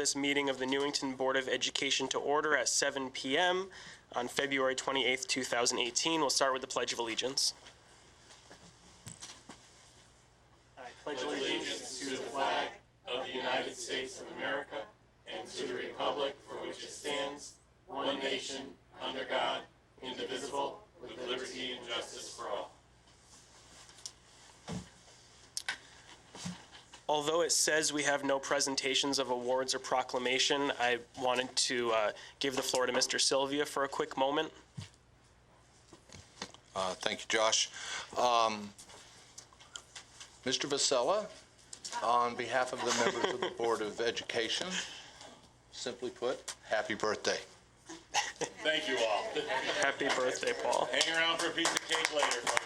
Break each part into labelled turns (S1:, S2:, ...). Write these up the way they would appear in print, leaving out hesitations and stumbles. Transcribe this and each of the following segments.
S1: this meeting of the Newington Board of Education to order at 7 p.m. on February 28th, 2018. We'll start with the Pledge of Allegiance. I pledge allegiance to the flag of the United States of America and to the republic for which it stands, one nation, under God, indivisible, with liberty and justice for all. Although it says we have no presentations of awards or proclamation, I wanted to give the floor to Mr. Sylvia for a quick moment.
S2: Thank you, Josh. Mr. Vasella, on behalf of the members of the Board of Education, simply put, happy birthday.
S3: Thank you all.
S1: Happy birthday, Paul.
S3: Hang around for a piece of cake later, folks.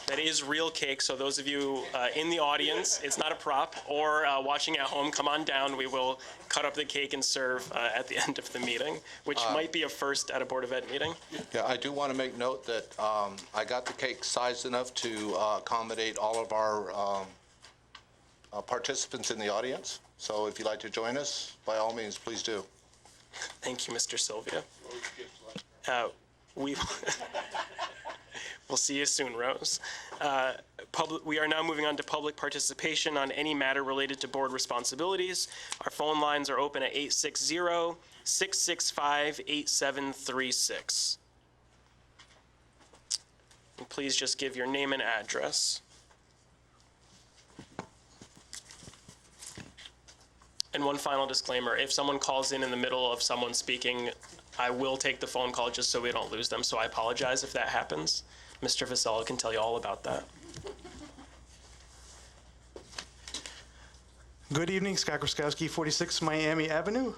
S1: That is real cake, so those of you in the audience, it's not a prop, or watching at home, come on down. We will cut up the cake and serve at the end of the meeting, which might be a first at a Board of Ed meeting.
S2: Yeah, I do want to make note that I got the cake sized enough to accommodate all of our participants in the audience. So if you'd like to join us, by all means, please do.
S1: Thank you, Mr. Sylvia. We'll see you soon, Rose. We are now moving on to public participation on any matter related to board responsibilities. Our phone lines are open at 860-665-8736. And please just give your name and address. And one final disclaimer, if someone calls in the middle of someone speaking, I will take the phone call just so we don't lose them, so I apologize if that happens. Mr. Vasella can tell you all about that.
S4: Good evening, Scott Groskowski, 46 Miami Avenue.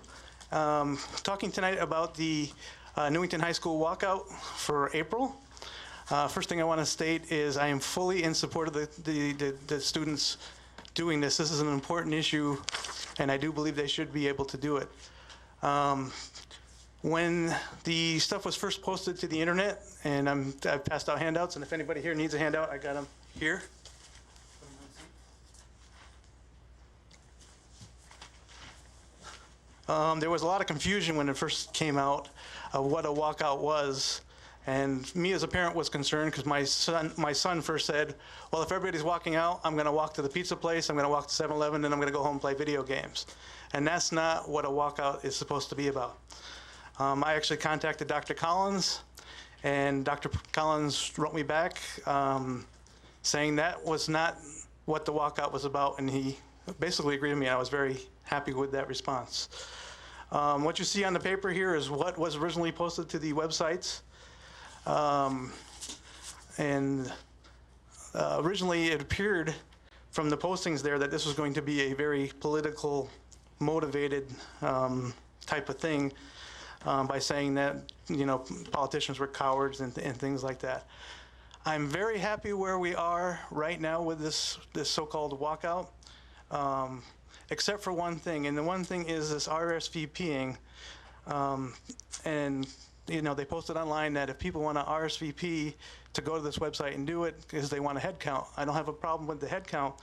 S4: Talking tonight about the Newington High School walkout for April. First thing I want to state is I am fully in support of the students doing this. This is an important issue, and I do believe they should be able to do it. When the stuff was first posted to the internet, and I've passed out handouts, and if anybody here needs a handout, I got them here. There was a lot of confusion when it first came out of what a walkout was, and me as a parent was concerned because my son first said, well, if everybody's walking out, I'm going to walk to the pizza place, I'm going to walk to 7-Eleven, and I'm going to go home and play video games. And that's not what a walkout is supposed to be about. I actually contacted Dr. Collins, and Dr. Collins wrote me back saying that was not what the walkout was about, and he basically agreed with me. I was very happy with that response. What you see on the paper here is what was originally posted to the websites. Originally it appeared from the postings there that this was going to be a very political motivated type of thing. By saying that, you know, politicians were cowards and things like that. I'm very happy where we are right now with this so-called walkout, except for one thing, and the one thing is this RSVPing. And, you know, they posted online that if people want to RSVP to go to this website and do it because they want a head count. I don't have a problem with the head count.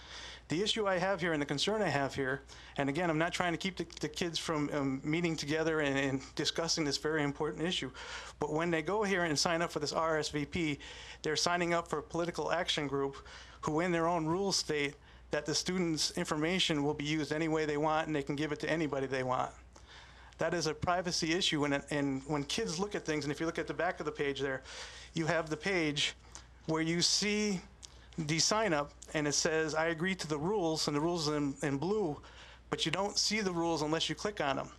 S4: The issue I have here and the concern I have here, and again, I'm not trying to keep the kids from meeting together and discussing this very important issue, but when they go here and sign up for this RSVP, they're signing up for a political action group who in their own rules state that the students' information will be used any way they want and they can give it to anybody they want. That is a privacy issue, and when kids look at things, and if you look at the back of the page there, you have the page where you see the sign up and it says I agree to the rules, and the rules in blue, but you don't see the rules unless you click on them.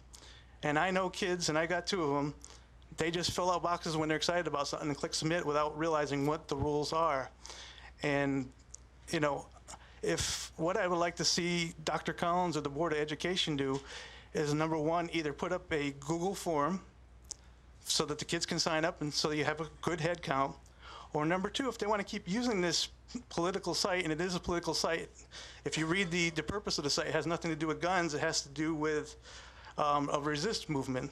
S4: And I know kids, and I got 2 of them, they just fill out boxes when they're excited about something and click submit without realizing what the rules are. And you know, if what I would like to see Dr. Collins or the Board of Education do is, number one, either put up a Google form so that the kids can sign up and so you have a good head count, or number 2, if they want to keep using this political site, and it is a political site, if you read the purpose of the site, it has nothing to do with guns, it has to do with a resist movement.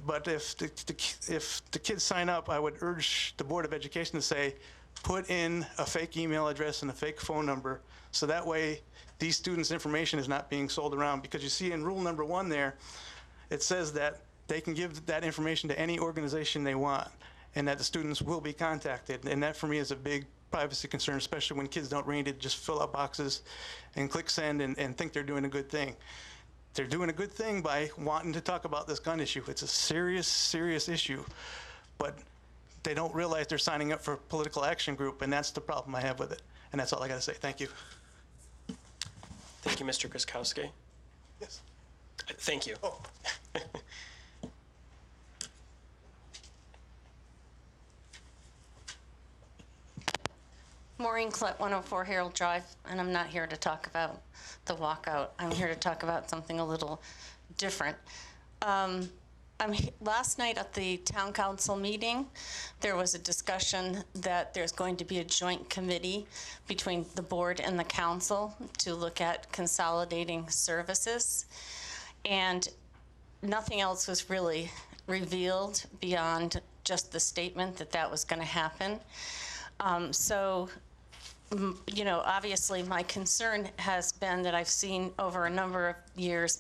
S4: But if the kids sign up, I would urge the Board of Education to say, put in a fake email address and a fake phone number, so that way these students' information is not being sold around. Because you see in rule number 1 there, it says that they can give that information to any organization they want, and that the students will be contacted. And that for me is a big privacy concern, especially when kids don't read it, just fill out boxes and click send and think they're doing a good thing. They're doing a good thing by wanting to talk about this gun issue. It's a serious, serious issue, but they don't realize they're signing up for a political action group, and that's the problem I have with it. And that's all I got to say. Thank you.
S5: Thank you, Mr. Kreskowski.
S4: Yes.
S5: Thank you.
S4: Oh.
S6: Maureen Klett, 104 Harold Drive, and I'm not here to talk about the walkout. I'm here to talk about something a little different. Last night at the town council meeting, there was a discussion that there's going to be a joint committee between the board and the council to look at consolidating services. And nothing else was really revealed beyond just the statement that that was going to happen. You know, obviously my concern has been that I've seen over a number of years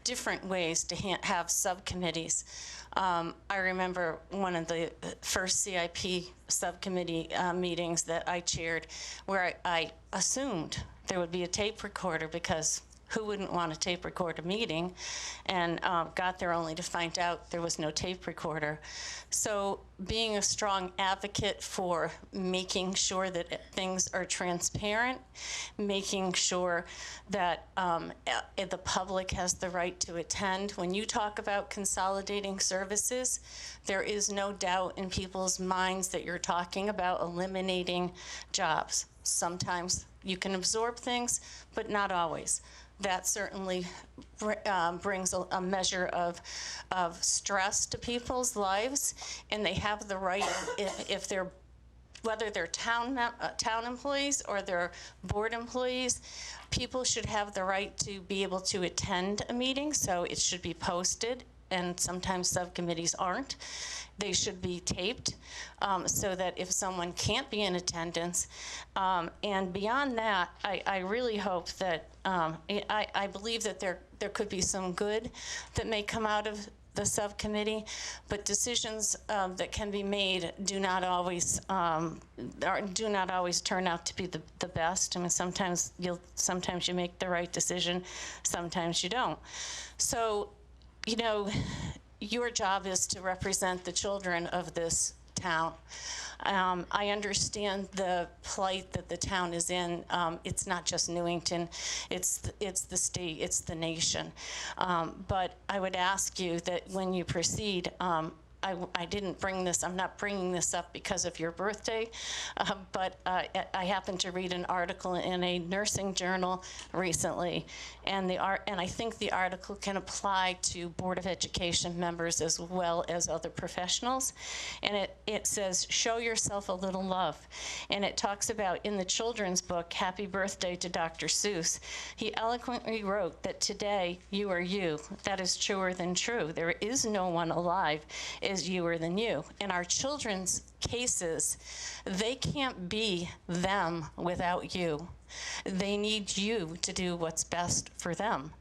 S6: different ways to have subcommittees. I remember one of the first CIP subcommittee meetings that I chaired where I assumed there would be a tape recorder, because who wouldn't want a tape recorder meeting, and got there only to find out there was no tape recorder. So being a strong advocate for making sure that things are transparent, making sure that the public has the right to attend. When you talk about consolidating services, there is no doubt in people's minds that you're talking about eliminating jobs. Sometimes you can absorb things, but not always. That certainly brings a measure of stress to people's lives, and they have the right, if they're, whether they're town employees or they're board employees, people should have the right to be able to attend a meeting, so it should be posted, and sometimes subcommittees aren't. They should be taped so that if someone can't be in attendance, and beyond that, I really hope that, I believe that there could be some good that may come out of the subcommittee, but decisions that can be made do not always turn out to be the best. I mean, sometimes you make the right decision, sometimes you don't. So, you know, your job is to represent the children of this town. I understand the plight that the town is in. It's not just Newington, it's the state, it's the nation. But I would ask you that when you proceed, I didn't bring this, I'm not bringing this up because of your birthday, but I happened to read an article in a nursing journal recently, and I think the article can apply to Board of Education members as well as other professionals. And it says, show yourself a little love. And it talks about, in the children's book, Happy Birthday to Dr. Seuss, he eloquently wrote that today you are you. That is truer than true. There is no one alive is youer than you. In our children's cases, they can't be them without you. They need you to do what's best for them.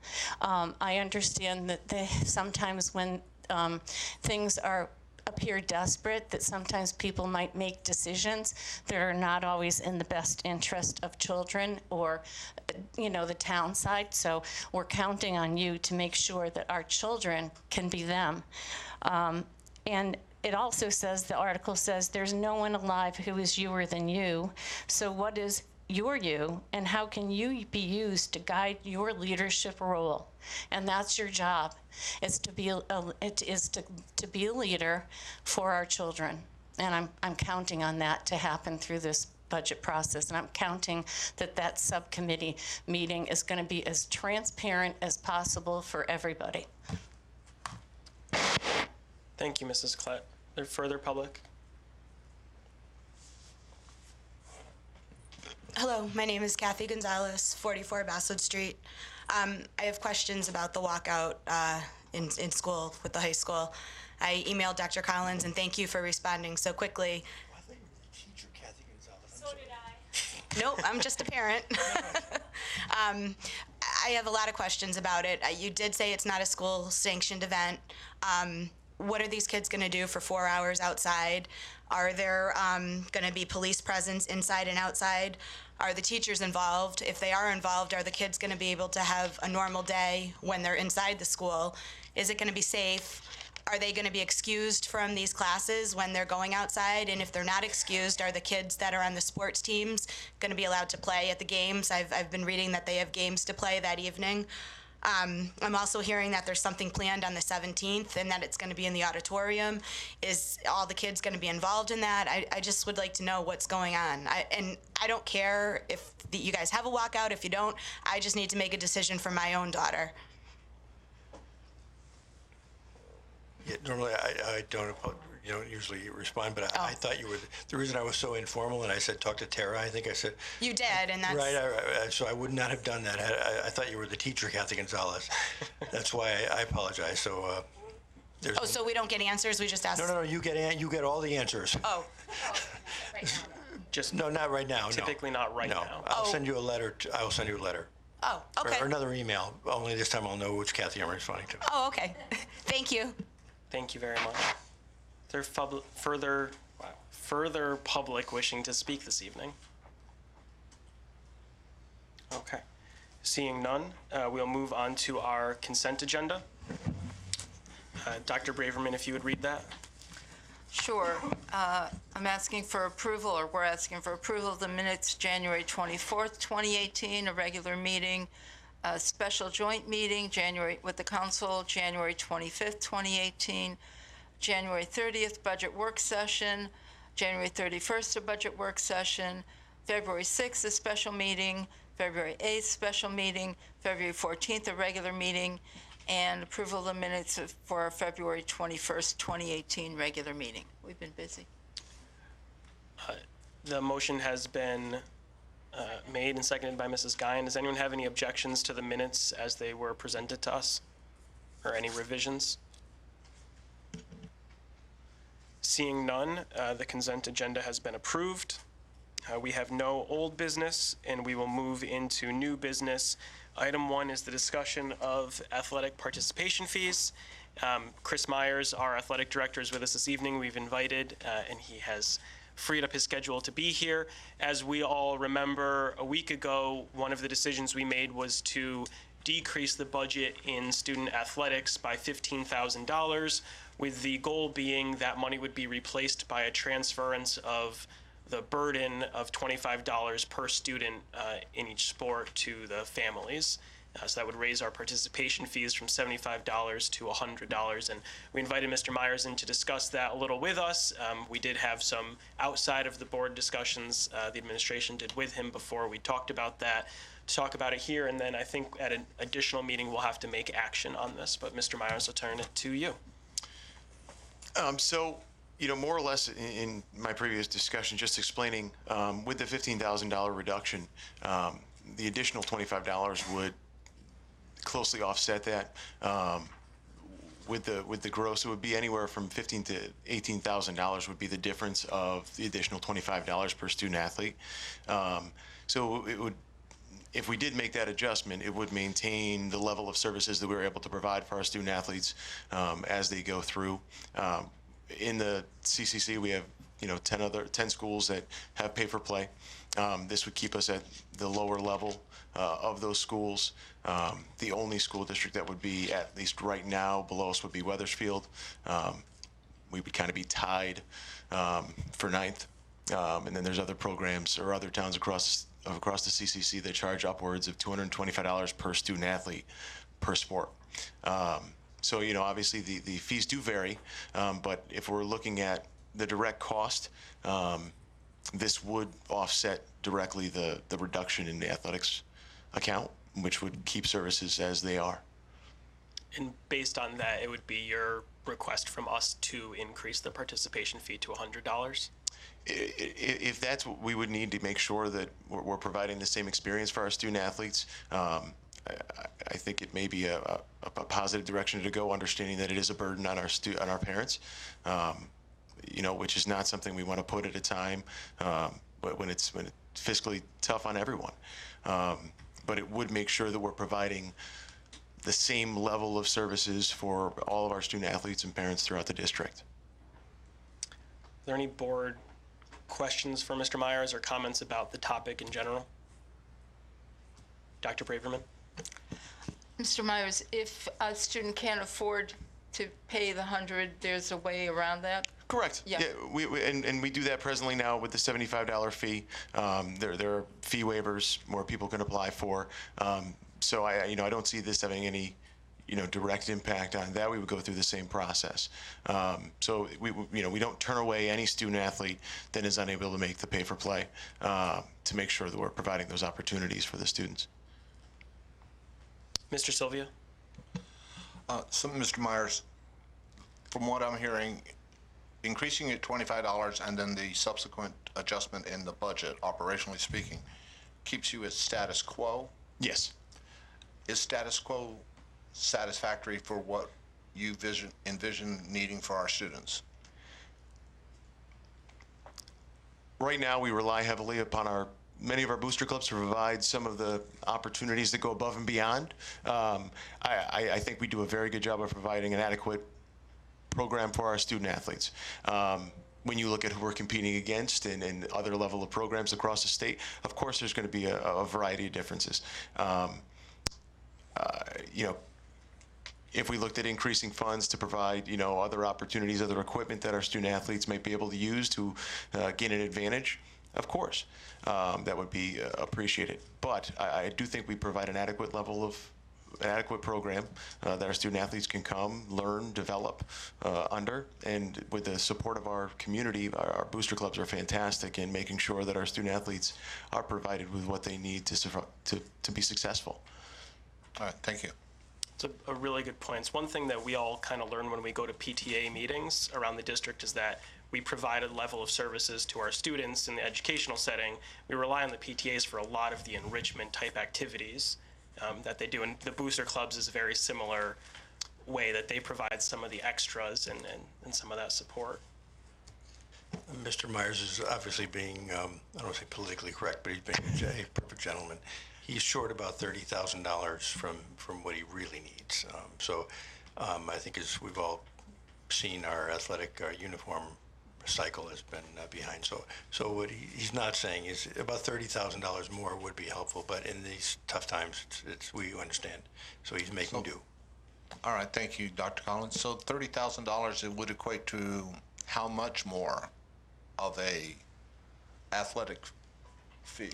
S6: I understand that sometimes when things appear desperate, that sometimes people might make decisions that are not always in the best interest of children or, you know, the town side. So we're counting on you to make sure that our children can be them. And it also says, the article says, there's no one alive who is youer than you. So what is your you, and how can you be used to guide your leadership role? And that's your job, is to be a leader for our children. And I'm counting on that to happen through this budget process, and I'm counting that subcommittee meeting is going to be as transparent as possible for everybody.
S5: Thank you, Mrs. Klett. Are there further public?
S7: Hello, my name is Kathy Gonzalez, 44 Basswood Street. I have questions about the walkout in school with the high school. I emailed Dr. Collins, and thank you for responding so quickly.
S8: I thought you were the teacher, Kathy Gonzalez.
S7: Nope, I'm just a parent. I have a lot of questions about it. You did say it's not a school-sanctioned event. What are these kids going to do for 4 hours outside? Are there going to be police presence inside and outside? Are the teachers involved? If they are involved, are the kids going to be able to have a normal day when they're inside the school? Is it going to be safe? Are they going to be excused from these classes when they're going outside? And if they're not excused, are the kids that are on the sports teams going to be allowed to play at the games? I've been reading that they have games to play that evening. I'm also hearing that there's something planned on the 17th and that it's going to be in the auditorium. Is all the kids going to be involved in that? I just would like to know what's going on. And I don't care if you guys have a walkout. If you don't, I just need to make a decision for my own daughter.
S8: Yeah, normally I don't usually respond, but I thought you were, the reason I was so informal and I said talk to Tara, I think I said.
S7: You did, and that's.
S8: Right, so I would not have done that. I thought you were the teacher, Kathy Gonzalez. That's why I apologize, so there's.
S7: Oh, so we don't get answers, we just ask?
S8: No, you get all the answers.
S7: Oh.
S5: Just
S8: No, not right now, no.
S5: typically not right
S8: No,
S5: now.
S8: I'll send you a letter, I will send you a letter.
S7: Oh, okay.
S8: Or another email, only this time I'll know which Kathy I'm responding to.
S7: Oh, okay. Thank you.
S5: Thank you very much. Is there further public wishing to speak this evening? Okay. Seeing none, we'll move on to our consent agenda. Dr. Braverman, if you would read that.
S9: Sure. I'm asking for approval, or we're asking for approval of the minutes January 24th, 2018, a regular meeting, a special joint meeting with the council, January 25th, 2018, January 30th budget work session, January 31st a budget work session, February 6th a special meeting, February 8th special meeting, February 14th a regular meeting, and approval of the minutes for our February 21st, 2018 regular meeting. We've been busy.
S5: The motion has been made and seconded by Mrs. Guyan. Does anyone have any objections to the minutes as they were presented to us, or any revisions? Seeing none, the consent agenda has been approved. We have no old business, and we will move into new business. Item 1 is the discussion of athletic participation fees. Chris Myers, our athletic director, is with us this evening. We've invited, and he has freed up his schedule to be here. As we all remember, a week ago, one of the decisions we made was to decrease the budget in student athletics by $15,000, with the goal being that money would be replaced by a transference of the burden of $25 per student in each sport to the families. So that would raise our participation fees from $75 to $100. And we invited Mr. Myers in to discuss that a little with us. We did have some outside of the board discussions the administration did with him before we talked about that, to talk about it here. And then I think at an additional meeting, we'll have to make action on this. But Mr. Myers, I'll turn it to you.
S10: More or less in my previous discussion, just explaining with the $15,000 reduction, the additional $25 would closely offset that. With the gross, it would be anywhere from $15,000 to $18,000 would be the difference of the additional $25 per student athlete. So it would, if we did make that adjustment, it would maintain the level of services that we were able to provide for our student athletes as they go through. In the CCC, we have 10 schools that have pay for play. This would keep us at the lower level of those schools. The only school district that would be, at least right now, below us would be Wethersfield. We would kind of be tied for 9th. And then there's other programs or other towns across the CCC that charge upwards of $225 per student athlete per sport. So, obviously the fees do vary, but if we're looking at the direct cost, this would offset directly the reduction in the athletics account, which would keep services as they are.
S5: And based on that, it would be your request from us to increase the participation fee to $100?
S10: If that's what we would need to make sure that we're providing the same experience for our student athletes, I think it may be a positive direction to go, understanding that it is a burden on our parents, which is not something we want to put at a time. But when fiscally tough on everyone. But it would make sure that we're providing the same level of services for all of our student athletes and parents throughout the district.
S5: Are there any board questions for Mr. Myers or comments about the topic in general? Dr. Braverman?
S9: Mr. Myers, if a student can't afford to pay the 100, there's a way around that?
S10: Correct.
S9: Yeah.
S10: And we do that presently now with the $75 fee. There are fee waivers where people can apply for. So I don't see this having any, direct impact on that. We would go through the same process. So we don't turn away any student athlete that is unable to make the pay for play to make sure that we're providing those opportunities for the students.
S5: Mr. Sylvia?
S2: So, Mr. Myers, from what I'm hearing, increasing it $25 and then the subsequent adjustment in the budget, operationally speaking, keeps you at status quo.
S10: Yes.
S2: Is status quo satisfactory for what you envision needing for our students?
S10: Right now, we rely heavily upon many of our booster clubs to provide some of the opportunities that go above and beyond. I think we do a very good job of providing an adequate program for our student athletes. When you look at who we're competing against and other level of programs across the state, of course there's going to be a variety of differences. If we looked at increasing funds to provide, other opportunities, other equipment that our student athletes might be able to use to gain an advantage, of course, that would be appreciated. But I do think we provide an adequate program that our student athletes can come, learn, develop under. And with the support of our community, our booster clubs are fantastic in making sure that our student athletes are provided with what they need to be successful.
S2: All right, thank you.
S5: It's a really good point. It's one thing that we all kind of learn when we go to PTA meetings around the district is that we provide a level of services to our students in the educational setting. We rely on the PTAs for a lot of the enrichment type activities that they do. And the booster clubs is a very similar way that they provide some of the extras and some of that support.
S8: Mr. Myers is obviously being, I don't want to say politically correct, but he's being a perfect gentleman. He's short about $30,000 from what he really needs. I think as we've all seen, our athletic uniform cycle has been behind. So what he's not saying is about $30,000 more would be helpful, but in these tough times, we understand. So he's making do.
S2: All right, thank you, Dr. Collins. So $30,000, it would equate to how much more of a athletic fee?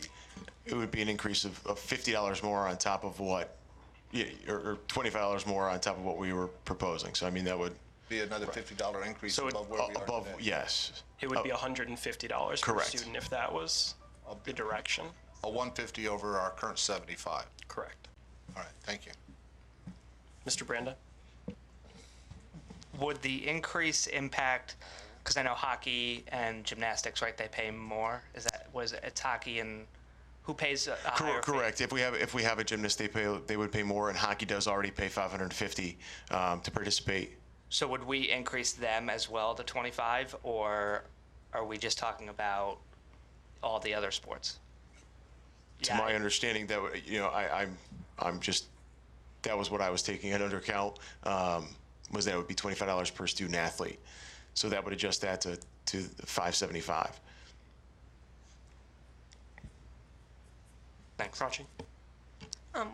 S10: It would be an increase of $50 more on top of what, or $25 more on top of what we were proposing. So I mean, that would
S2: be another $50 increase
S5: So
S2: above where we are today.
S10: Yes.
S5: It would be $150 per
S10: Correct.
S5: student if that was the direction.
S2: A 150 over our current 75.
S5: Correct.
S2: All right, thank you.
S5: Mr. Branda?
S11: Would the increase impact, because I know hockey and gymnastics, right, they pay more? It's hockey and who pays a higher fee?
S10: Correct. If we have a gymnast, they would pay more, and hockey does already pay $550 to participate.
S11: So would we increase them as well to 25, or are we just talking about all the other sports?
S10: To my understanding, that I'm just, that was what I was taking into account, was that it would be $25 per student athlete. So that would adjust that to $575.
S11: Thanks.
S5: Rachi?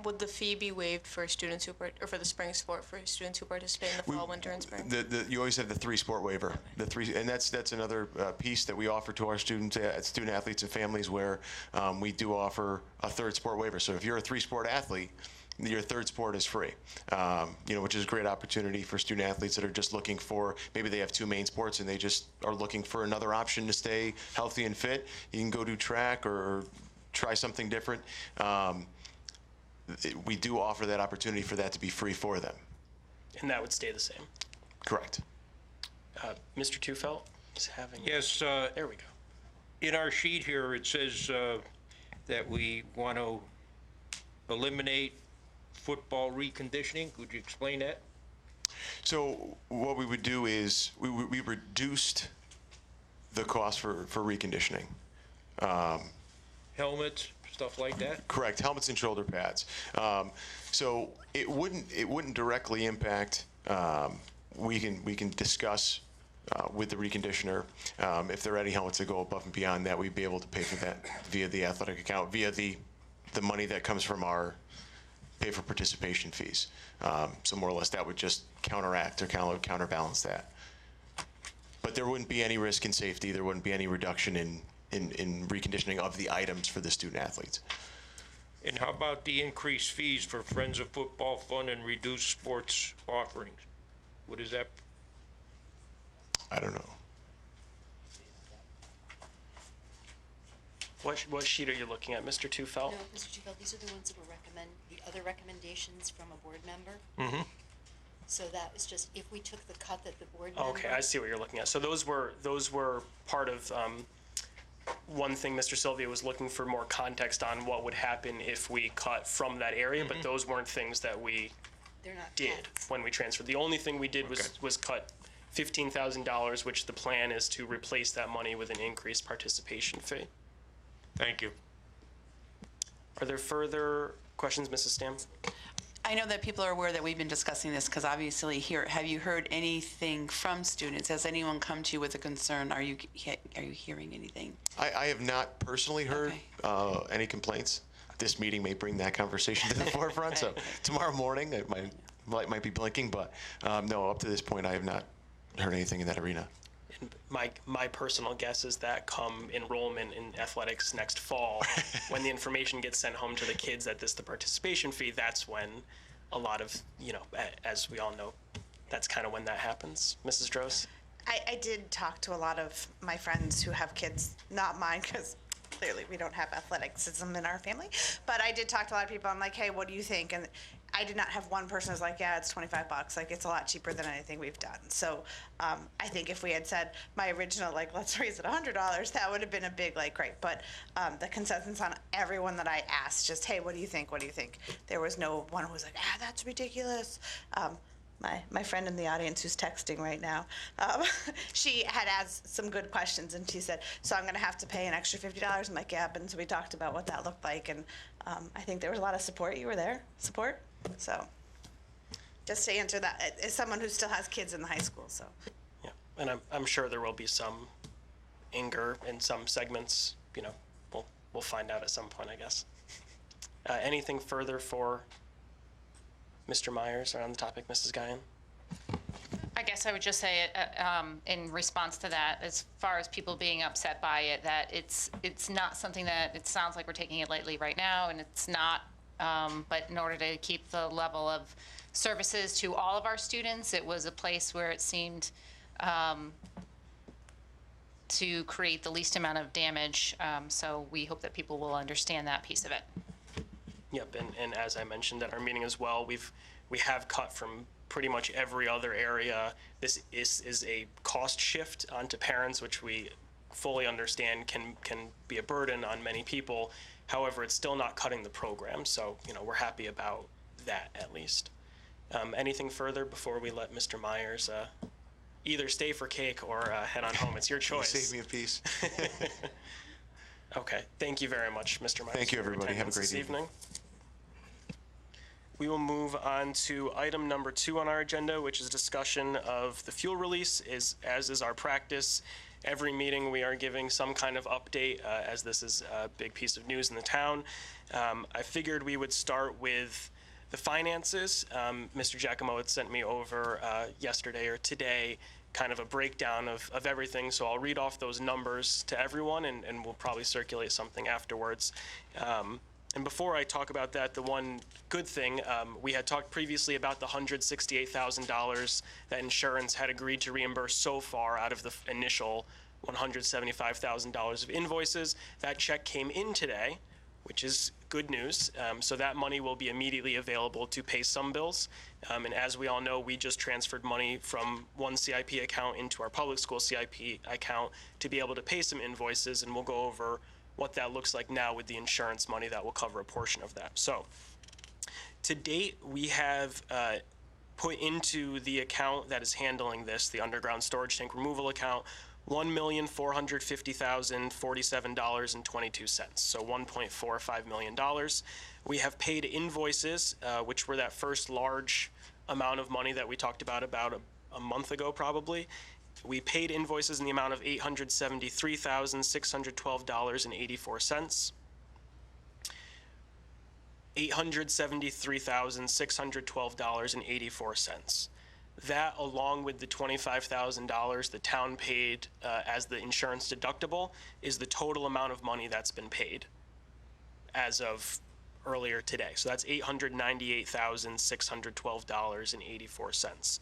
S12: Would the fee be waived for students who or for the spring sport for students who participate in the fall, winter, and spring?
S10: You always have the 3-sport waiver. And that's another piece that we offer to our student athletes and families, where we do offer a 3rd sport waiver. So if you're a 3-sport athlete, your 3rd sport is free, which is a great opportunity for student athletes that are just looking for, maybe they have 2 main sports and they just are looking for another option to stay healthy and fit. You can go do track or try something different. We do offer that opportunity for that to be free for them.
S5: And that would stay the same.
S10: Correct.
S5: Mr. Tufelt is having...
S13: Yes.
S5: There we go.
S13: In our sheet here, it says that we want to eliminate football reconditioning. Could you explain that?
S10: So what we would do is we reduced the cost for reconditioning.
S13: helmets, stuff like that?
S10: Correct, helmets and shoulder pads. So it wouldn't directly impact, we can discuss with the reconditioner, if there are any helmets that go above and beyond that, we'd be able to pay for that via the athletic account, via the money that comes from our pay for participation fees. So more or less that would just counteract or counterbalance that. But there wouldn't be any risk in safety, there wouldn't be any reduction in reconditioning of the items for the student athletes.
S13: And how about the increased fees for Friends of Football Fund and reduced sports offerings? What is that?
S10: I don't know.
S5: What sheet are you looking at, Mr. Tufel?
S14: No, Mr. Tufel, these are the ones that were the other recommendations from a board member.
S5: Mm-hmm.
S14: So that was just, if we took the cut that the board member.
S5: Okay, I see what you're looking at. So those were part of one thing Mr. Sylvia was looking for more context on what would happen if we cut from that area, but those weren't things that we
S14: They're not
S5: did
S14: cuts.
S5: when we transferred. The only thing we did was cut $15,000, which the plan is to replace that money with an increased participation fee.
S13: Thank you.
S5: Are there further questions, Mrs. Stam?
S15: I know that people are aware that we've been discussing this because obviously here, have you heard anything from students? Has anyone come to you with a concern? Are you hearing anything?
S10: I have not personally heard any complaints. This meeting may bring that conversation to the forefront, so tomorrow morning it might be blinking, but no, up to this point I have not heard anything in that arena.
S5: My personal guess is that come enrollment in athletics next fall, when the information gets sent home to the kids that the participation fee, that's when a lot of, as we all know, that's kind of when that happens. Mrs. Droz?
S16: I did talk to a lot of my friends who have kids, not mine, because clearly we don't have athleticism in our family, but I did talk to a lot of people. I'm like, hey, what do you think? And I did not have one person who was like, yeah, it's $25. Like, it's a lot cheaper than anything we've done. So I think if we had said my original, like, let's raise it $100, that would have been a big, like, great. But the consensus on everyone that I asked, just, hey, what do you think? What do you think? There was no one who was like, that's ridiculous. My friend in the audience who's texting right now, she had asked some good questions, and she said, so I'm going to have to pay an extra $50. I'm like, yeah, and so we talked about what that looked like, and I think there was a lot of support. You were there? Support? So just to answer that, as someone who still has kids in the high school, so.
S5: Yeah, and I'm sure there will be some anger in some segments. We'll find out at some point, I guess. Anything further for Mr. Myers around the topic, Mrs. Guyan?
S17: I guess I would just say, in response to that, as far as people being upset by it, that it's not something that it sounds like we're taking it lightly right now, and it's not. But in order to keep the level of services to all of our students, it was a place where it seemed to create the least amount of damage. So we hope that people will understand that piece of it.
S5: Yep, and as I mentioned at our meeting as well, we have cut from pretty much every other area. This is a cost shift onto parents, which we fully understand can be a burden on many people. However, it's still not cutting the program, so we're happy about that at least. Anything further before we let Mr. Myers either stay for cake or head on home? It's your choice.
S10: Save me a piece.
S5: Okay, thank you very much, Mr. Myers.
S10: Thank you, everybody. Have a great
S5: evening. We will move on to item number 2 on our agenda, which is discussion of the fuel release. As is our practice, every meeting we are giving some kind of update, as this is a big piece of news in the town. I figured we would start with the finances. Mr. Giacomo had sent me over yesterday or today kind of a breakdown of everything, so I'll read off those numbers to everyone, and we'll probably circulate something afterwards. And before I talk about that, the one good thing, we had talked previously about the $168,000 that insurance had agreed to reimburse so far out of the initial $175,000 of invoices. That check came in today, which is good news. So that money will be immediately available to pay some bills. And as we all know, we just transferred money from one CIP account into our public school CIP account to be able to pay some invoices, and we'll go over what that looks like now with the insurance money that will cover a portion of that. So to date, we have put into the account that is handling this, the underground storage tank removal account, $1,450,047.22, so $1.45 million. We have paid invoices, which were that first large amount of money that we talked about a month ago, probably. We paid invoices in the amount of $873,612.84. $873,612.84. That, along with the $25,000 the town paid as the insurance deductible, is the total amount of money that's been paid as of earlier today. So that's $898,612.84.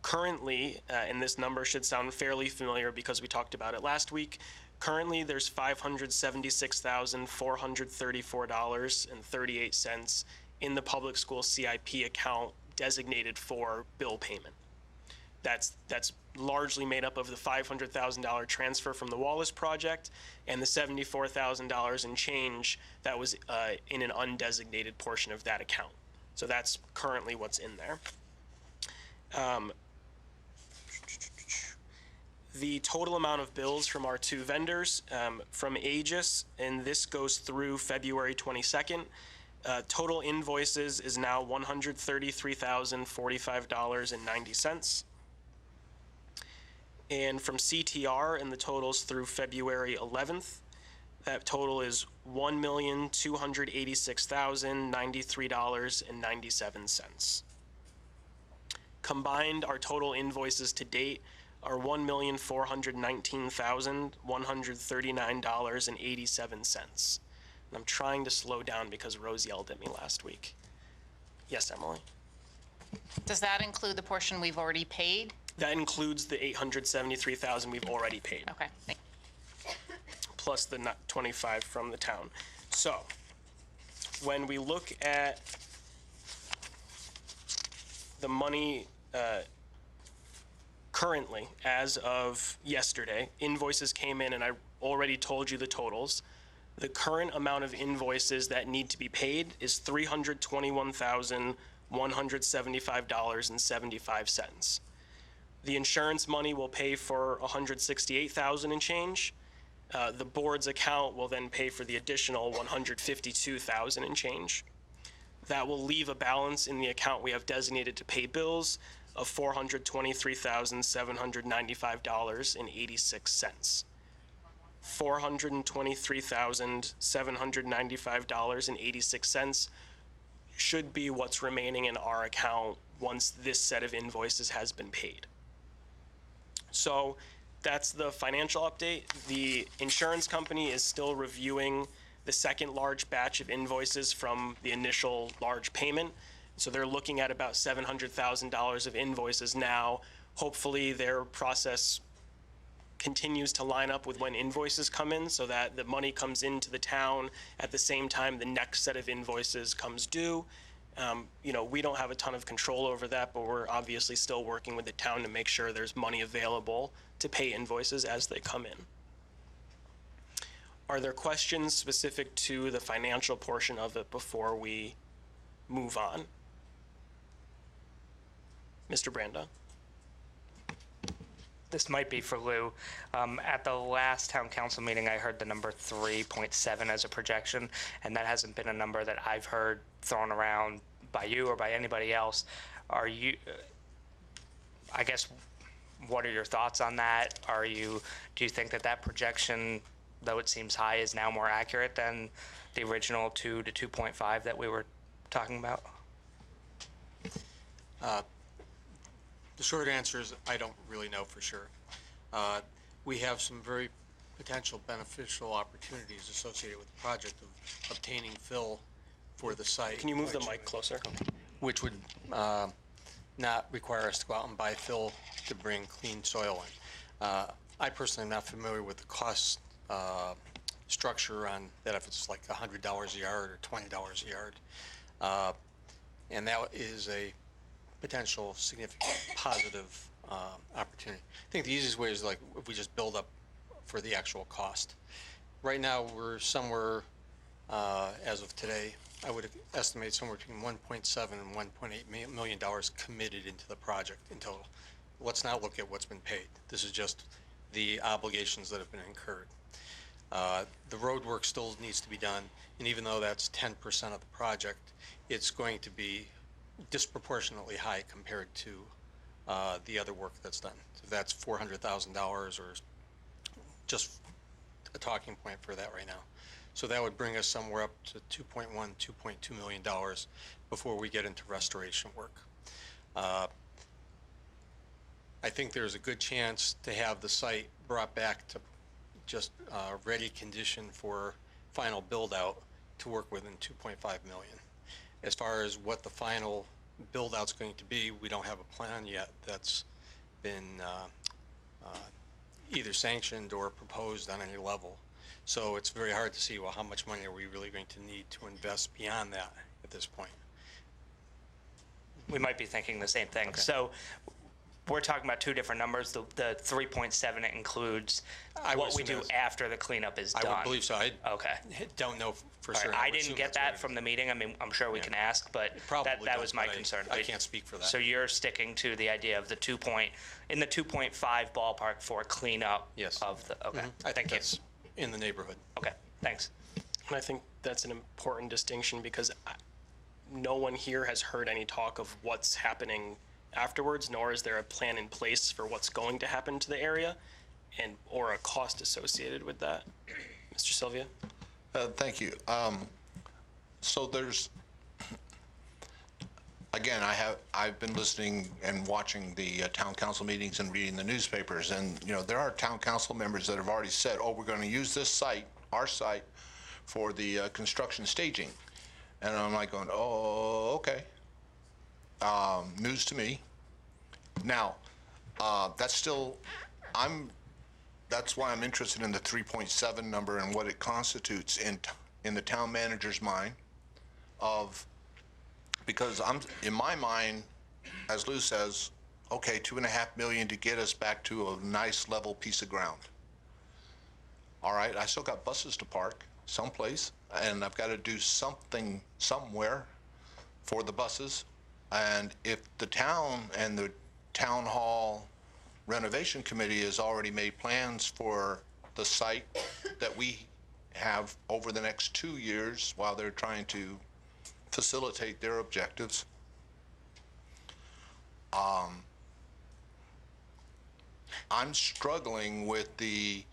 S5: Currently, and this number should sound fairly familiar because we talked about it last week, currently there's $576,434.38 in the public school CIP account designated for bill payment. That's largely made up of the $500,000 transfer from the Wallace project and the $74,000 in change that was in an undesignated portion of that account. So that's currently what's in there. The total amount of bills from our two vendors from Aegis, and this goes through February 22nd. Total invoices is now $133,045.90. And from CTR, and the totals through February 11th, that total is $1,286,093.97. Combined, our total invoices to date are $1,419,139.87. And I'm trying to slow down because Rose yelled at me last week. Yes, Emily?
S17: Does that include the portion we've already paid?
S5: That includes the $873,000 we've already paid.
S17: Okay.
S5: Plus the 25 from the town. So, when we look at the money currently, as of yesterday, invoices came in, and I already told you the totals. The current amount of invoices that need to be paid is $321,175.75. The insurance money will pay for $168,000 and change. The board's account will then pay for the additional $152,000 and change. That will leave a balance in the account we have designated to pay bills of $423,795.86. $423,795.86 should be what's remaining in our account once this set of invoices has been paid. So that's the financial update. The insurance company is still reviewing the second large batch of invoices from the initial large payment. So they're looking at about $700,000 of invoices now. Hopefully their process continues to line up with when invoices come in so that the money comes into the town at the same time the next set of invoices comes due. We don't have a ton of control over that, but we're obviously still working with the town to make sure there's money available to pay invoices as they come in. Are there questions specific to the financial portion of it before we move on? Mr. Branda?
S11: This might be for Lou. At the last town council meeting, I heard the number 3.7 as a projection, and that hasn't been a number that I've heard thrown around by you or by anybody else. Are you, I guess, what are your thoughts on that? Do you think that projection, though it seems high, is now more accurate than the original 2 to 2.5 that we were talking about?
S18: The short answer is I don't really know for sure. We have some very potential beneficial opportunities associated with the project of obtaining fill for the site.
S5: Can you move the mic closer?
S18: Which would not require us to go out and buy fill to bring clean soil in. I personally am not familiar with the cost structure on that, if it's like $100 a yard or $20 a yard. And that is a potential significant positive opportunity. I think the easiest way is like if we just build up for the actual cost. Right now we're somewhere, as of today, I would estimate somewhere between $1.7 and $1.8 million committed into the project in total. Let's not look at what's been paid. This is just the obligations that have been incurred. The road work still needs to be done, and even though that's 10% of the project, it's going to be disproportionately high compared to the other work that's done. So that's $400,000 or just a talking point for that right now. So that would bring us somewhere up to $2.1, $2.2 million before we get into restoration work. I think there's a good chance to have the site brought back to just ready condition for final build out to work within 2.5 million. As far as what the final build out's going to be, we don't have a plan yet that's been either sanctioned or proposed on any level. So it's very hard to see, well, how much money are we really going to need to invest beyond that at this point?
S11: We might be thinking the same thing. So we're talking about two different numbers. The 3.7 includes what we do after the cleanup is done.
S18: I would believe so. I don't know for sure.
S11: I didn't get that from the meeting. I mean, I'm sure we can ask, but that was my concern.
S18: I can't speak for that.
S11: So you're sticking to the idea of the 2.5 ballpark for cleanup of the, okay.
S18: I think that's in the neighborhood.
S11: Okay, thanks.
S5: And I think that's an important distinction because no one here has heard any talk of what's happening afterwards, nor is there a plan in place for what's going to happen to the area or a cost associated with that. Mr. Sylvia?
S2: Thank you. So there's, again, I've been listening and watching the town council meetings and reading the newspapers, and there are town council members that have already said, oh, we're going to use this site, our site, for the construction staging. And I'm like going, oh, okay. News to me. Now, that's still, that's why I'm interested in the 3.7 number and what it constitutes in the town manager's mind because in my mind, as Lou says, okay, $2.5 million to get us back to a nice level piece of ground. All right, I still got buses to park someplace, and I've got to do something somewhere for the buses. And if the town and the town hall renovation committee has already made plans for the site that we have over the next 2 years while they're trying to facilitate their objectives, I'm struggling with the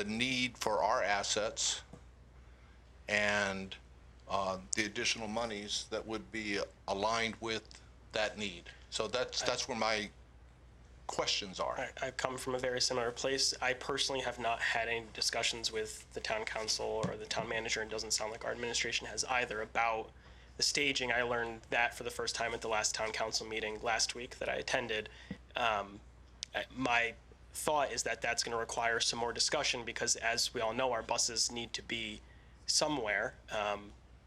S2: need for our assets and the additional monies that would be aligned with that need. So that's where my questions are.
S5: I come from a very similar place. I personally have not had any discussions with the town council or the town manager, and it doesn't sound like our administration has either about the staging. I learned that for the first time at the last town council meeting last week that I attended. My thought is that that's going to require some more discussion because, as we all know, our buses need to be somewhere.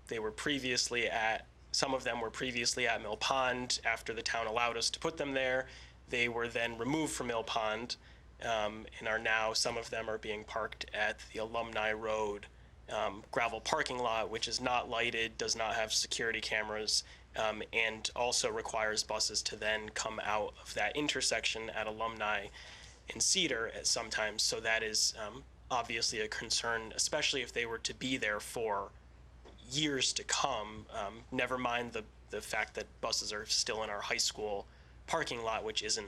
S5: They were previously some of them were previously at Mill Pond. After the town allowed us to put them there, they were then removed from Mill Pond and are now, some of them are being parked at the Alumni Road gravel parking lot, which is not lighted, does not have security cameras, and also requires buses to then come out of that intersection at Alumni and Cedar at sometimes. So that is obviously a concern, especially if they were to be there for years to come, never mind the fact that buses are still in our high school parking lot, which isn't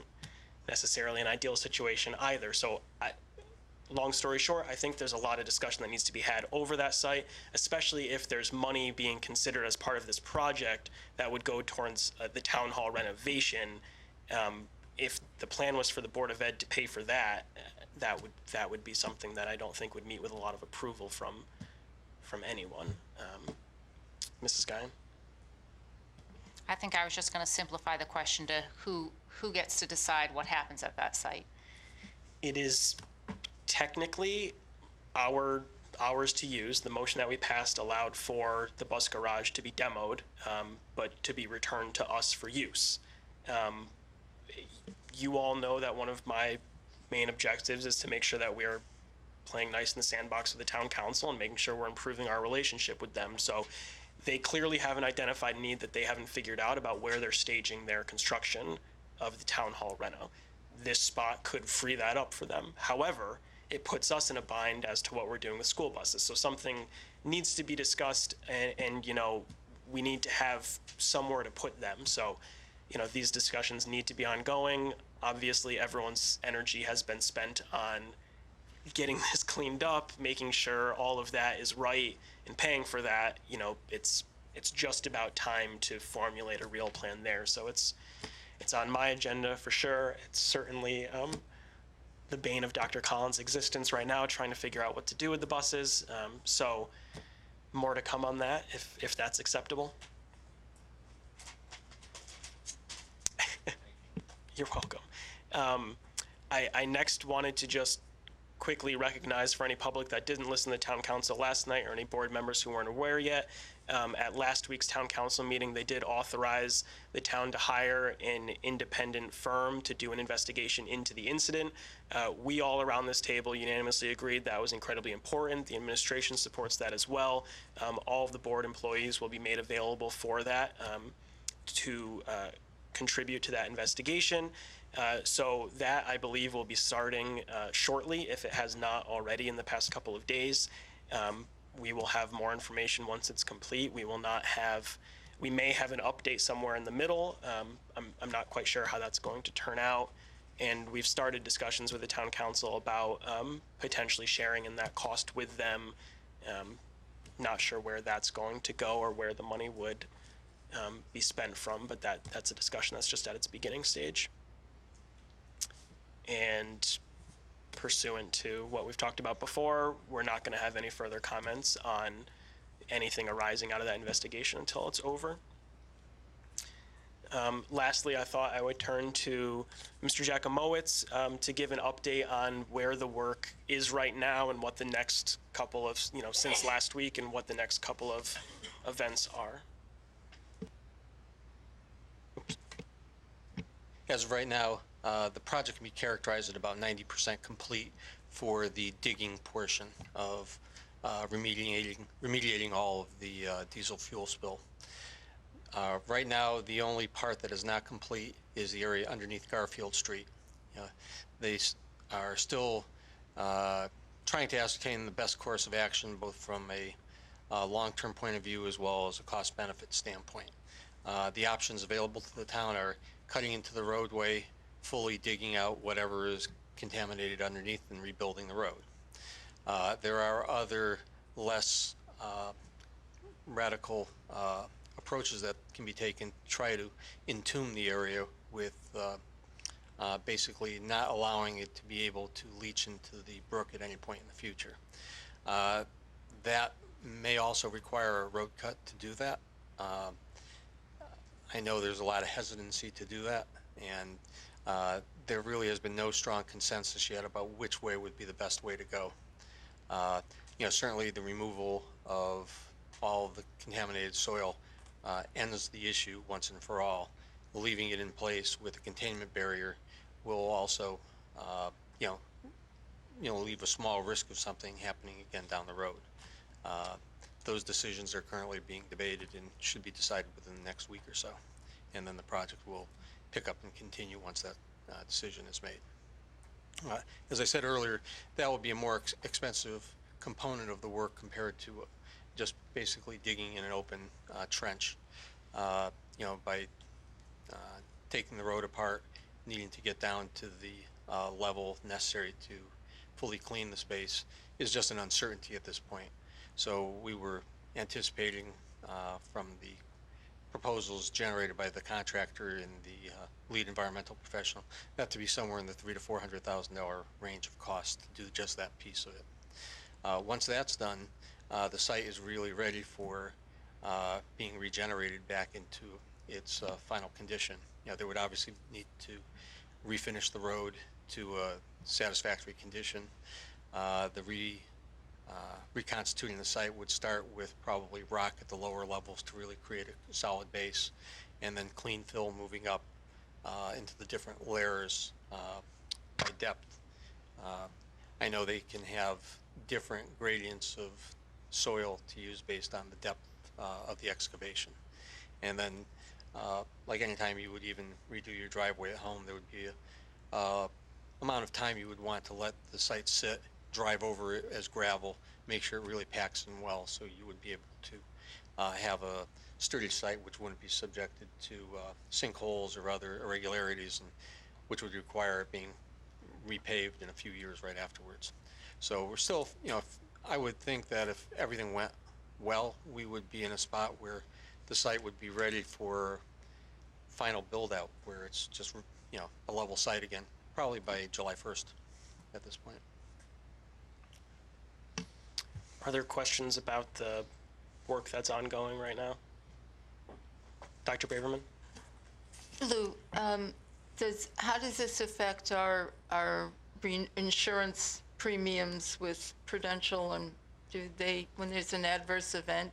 S5: necessarily an ideal situation either. So long story short, I think there's a lot of discussion that needs to be had over that site, especially if there's money being considered as part of this project that would go towards the town hall renovation. If the plan was for the Board of Ed to pay for that, that would be something that I don't think would meet with a lot of approval from anyone. Mrs. Guyon?
S17: I think I was just going to simplify the question to who gets to decide what happens at that site.
S5: It is technically ours to use. The motion that we passed allowed for the bus garage to be demoed, but to be returned to us for use. You all know that one of my main objectives is to make sure that we are playing nice in the sandbox with the town council and making sure we're improving our relationship with them. So they clearly have an identified need that they haven't figured out about where they're staging their construction of the town hall reno. this spot could free that up for them. However, it puts us in a bind as to what we're doing with school buses. So something needs to be discussed, and we need to have somewhere to put them. So, these discussions need to be ongoing. Obviously, everyone's energy has been spent on getting this cleaned up, making sure all of that is right, and paying for that. It's just about time to formulate a real plan there. So it's on my agenda for sure. It's certainly the bane of Dr. Collins' existence right now, trying to figure out what to do with the buses. So more to come on that, if that's acceptable. You're welcome. I next wanted to just quickly recognize, for any public that didn't listen to town council last night, or any board members who weren't aware yet, at last week's town council meeting, they did authorize the town to hire an independent firm to do an investigation into the incident. We all around this table unanimously agreed that was incredibly important. The administration supports that as well. All of the board employees will be made available for that, to contribute to that investigation. So that, I believe, will be starting shortly, if it has not already in the past couple of days. We will have more information once it's complete. We may have an update somewhere in the middle. I'm not quite sure how that's going to turn out. And we've started discussions with the town council about potentially sharing in that cost with them. Not sure where that's going to go or where the money would be spent from, but that's a discussion that's just at its beginning stage. And pursuant to what we've talked about before, we're not going to have any further comments on anything arising out of that investigation until it's over. Lastly, I thought I would turn to Mr. Jakimowicz to give an update on where the work is right now and what the next couple of, since last week, and what the next couple of events are.
S18: As of right now, the project can be characterized at about 90% complete for the digging portion of remediating all of the diesel fuel spill. Right now, the only part that is not complete is the area underneath Garfield Street. They are still trying to ascertain the best course of action, both from a long-term point of view as well as a cost-benefit standpoint. The options available to the town are cutting into the roadway, fully digging out whatever is contaminated underneath, and rebuilding the road. There are other less radical approaches that can be taken to try to entomb the area with basically not allowing it to be able to leach into the brook at any point in the future. That may also require a road cut to do that. I know there's a lot of hesitancy to do that, and there really has been no strong consensus yet about which way would be the best way to go. Certainly the removal of all of the contaminated soil ends the issue once and for all. Leaving it in place with a containment barrier will also, leave a small risk of something happening again down the road. Those decisions are currently being debated and should be decided within the next week or so. And then the project will pick up and continue once that decision is made. As I said earlier, that will be a more expensive component of the work compared to just basically digging in an open trench. By taking the road apart, needing to get down to the level necessary to fully clean the space is just an uncertainty at this point. So we were anticipating from the proposals generated by the contractor and the lead environmental professional that to be somewhere in the $300,000 to $400,000 range of cost to do just that piece of it. Once that's done, the site is really ready for being regenerated back into its final condition. They would obviously need to refinish the road to a satisfactory condition. Reconstituting the site would start with probably rock at the lower levels to really create a solid base, and then clean fill moving up into the different layers by depth. I know they can have different gradients of soil to use based on the depth of the excavation. And then, like any time you would even redo your driveway at home, there would be amount of time you would want to let the site sit, drive over it as gravel, make sure it really packs in well, so you would be able to have a sturdy site which wouldn't be subjected to sinkholes or other irregularities, and which would require it being repaved in a few years right afterwards. So we're still, I would think that if everything went well, we would be in a spot where the site would be ready for final build out, where it's just, a level site again, probably by July 1st at this point.
S5: Are there questions about the work that's ongoing right now? Dr. Braverman?
S9: Lou, how does this affect our insurance premiums with Prudential, and when there's an adverse event,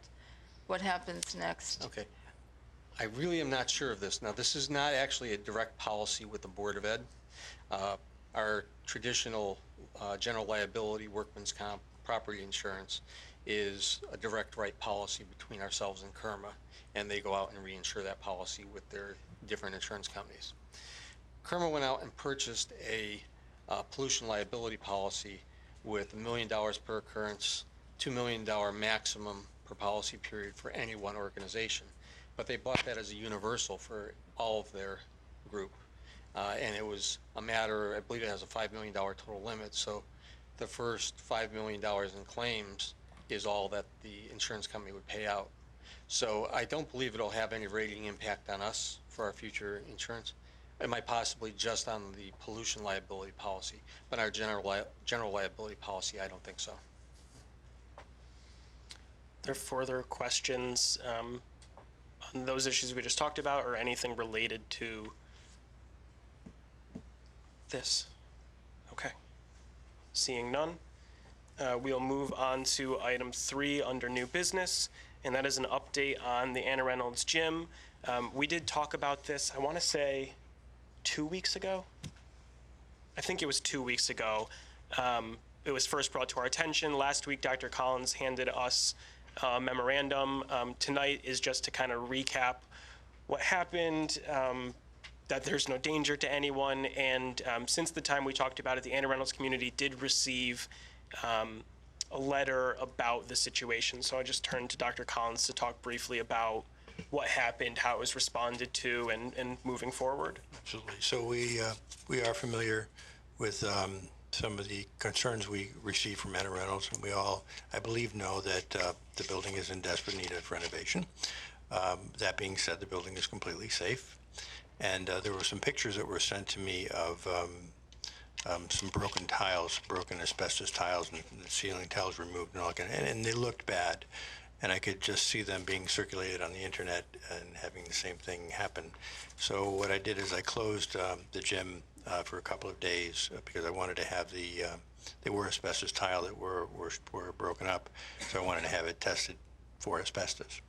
S9: what happens next?
S18: Okay. I really am not sure of this. Now, this is not actually a direct policy with the Board of Ed. Our traditional general liability, workman's comp, property insurance is a direct right policy between ourselves and KERMA, and they go out and reinsure that policy with their different insurance companies. KERMA went out and purchased a pollution liability policy with $1 million per occurrence, $2 million maximum per policy period for any one organization. But they bought that as a universal for all of their group. And it was a matter, I believe it has a $5 million total limit, so the first $5 million in claims is all that the insurance company would pay out. So I don't believe it'll have any rating impact on us for our future insurance. It might possibly just on the pollution liability policy, but our general liability policy, I don't think so.
S5: Are there further questions on those issues we just talked about, or anything related to this? Okay. Seeing none, we'll move on to item 3 under new business, and that is an update on the Anna Reynolds Gym. We did talk about this, I want to say 2 weeks ago. I think it was 2 weeks ago. It was first brought to our attention. Last week, Dr. Collins handed us a memorandum. Tonight is just to kind of recap what happened, that there's no danger to anyone, and since the time we talked about it, the Anna Reynolds community did receive a letter about the situation. So I just turned to Dr. Collins to talk briefly about what happened, how it was responded to, and moving forward.
S8: Absolutely. So we are familiar with some of the concerns we received from Anna Reynolds, and we all, I believe, know that the building is in desperate need of renovation. That being said, the building is completely safe. And there were some pictures that were sent to me of some broken tiles, broken asbestos tiles, and the ceiling tiles removed and all that, and they looked bad. And I could just see them being circulated on the internet and having the same thing happen. So what I did is I closed the gym for a couple of days because I wanted to have they were asbestos tile that were broken up, so I wanted to have it tested for asbestos.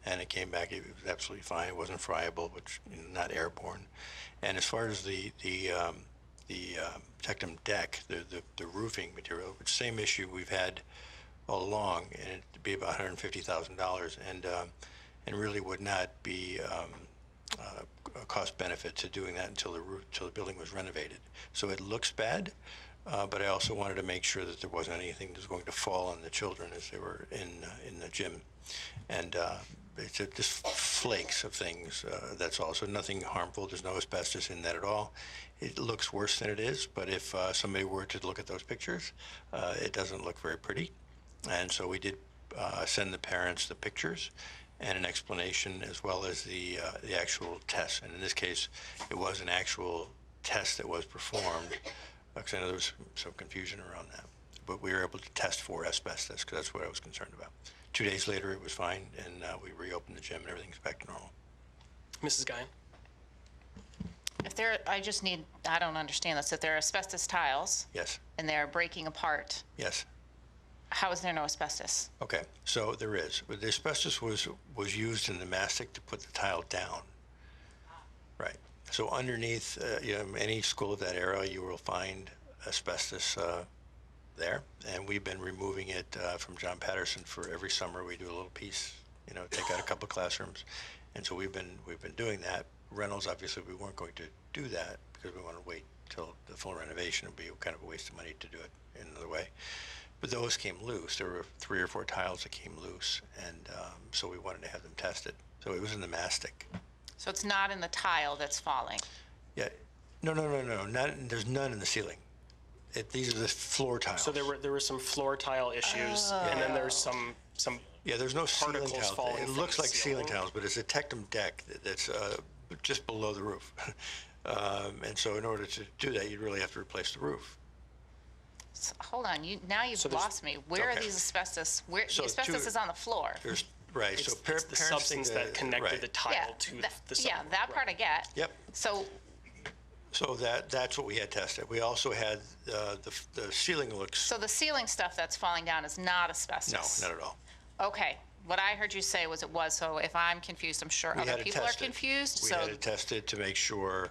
S8: And it came back, it was absolutely fine. It wasn't friable, which, not airborne. And as far as the Tectum deck, the roofing material, which same issue we've had all along, and it'd be about $150,000, and really would not be a cost benefit to doing that until the building was renovated. So it looks bad, but I also wanted to make sure that there wasn't anything that was going to fall on the children as they were in the gym, and it's just flakes of things. That's all. So nothing harmful. There's no asbestos in that at all. It looks worse than it is, but if somebody were to look at those pictures, it doesn't look very pretty. And so we did send the parents the pictures and an explanation, as well as the actual test. And in this case, it was an actual test that was performed, because I know there was some confusion around that. But we were able to test for asbestos, because that's what I was concerned about. 2 days later, it was fine, and we reopened the gym, and everything's back to normal.
S5: Mrs. Guyon?
S17: I don't understand this. If there are asbestos tiles.
S8: Yes.
S17: And they're breaking apart.
S8: Yes.
S17: How is there no asbestos?
S8: Okay, so there is. But the asbestos was used in the mastic to put the tile down. Right. So underneath, any school of that era, you will find asbestos there, and we've been removing it from John Patterson for every summer. We do a little piece, take out a couple of classrooms, and so we've been doing that. Reynolds, obviously, we weren't going to do that because we want to wait till the full renovation. It would be kind of a waste of money to do it in another way. But those came loose. There were 3 or 4 tiles that came loose, and so we wanted to have them tested. So it was in the mastic.
S17: So it's not in the tile that's falling?
S8: Yeah, no, there's none in the ceiling. These are the floor tiles.
S5: So there were some floor tile issues, and then there's some
S8: Yeah, there's no ceiling
S5: particles
S8: tile.
S5: falling
S8: It
S5: from
S8: looks
S5: the
S8: like ceiling
S5: ceiling.
S8: tiles, but it's a tectum deck that's just below the roof. And so in order to do that, you'd really have to replace the roof.
S17: Hold on, now you've
S5: So there's-
S17: lost me. Where are
S8: Okay.
S17: these asbestos? Where
S8: So
S17: the asbestos
S8: two-
S17: is on the floor.
S8: There's, right, so
S5: it's the
S8: parents think
S5: substance that connected
S8: right.
S5: the tile
S17: Yeah,
S5: to the
S17: yeah,
S5: sidewalk.
S17: that part I get.
S8: Yep.
S17: So
S8: So that's what we had tested. We also had the ceiling looks,
S17: the ceiling stuff that's falling down is not
S8: no,
S17: asbestos?
S8: not at all.
S17: Okay, what I heard you say was it was, so if I'm confused, I'm sure
S8: We
S17: other
S8: had it
S17: people are
S8: tested.
S17: confused,
S8: We
S17: so
S8: had it tested to make sure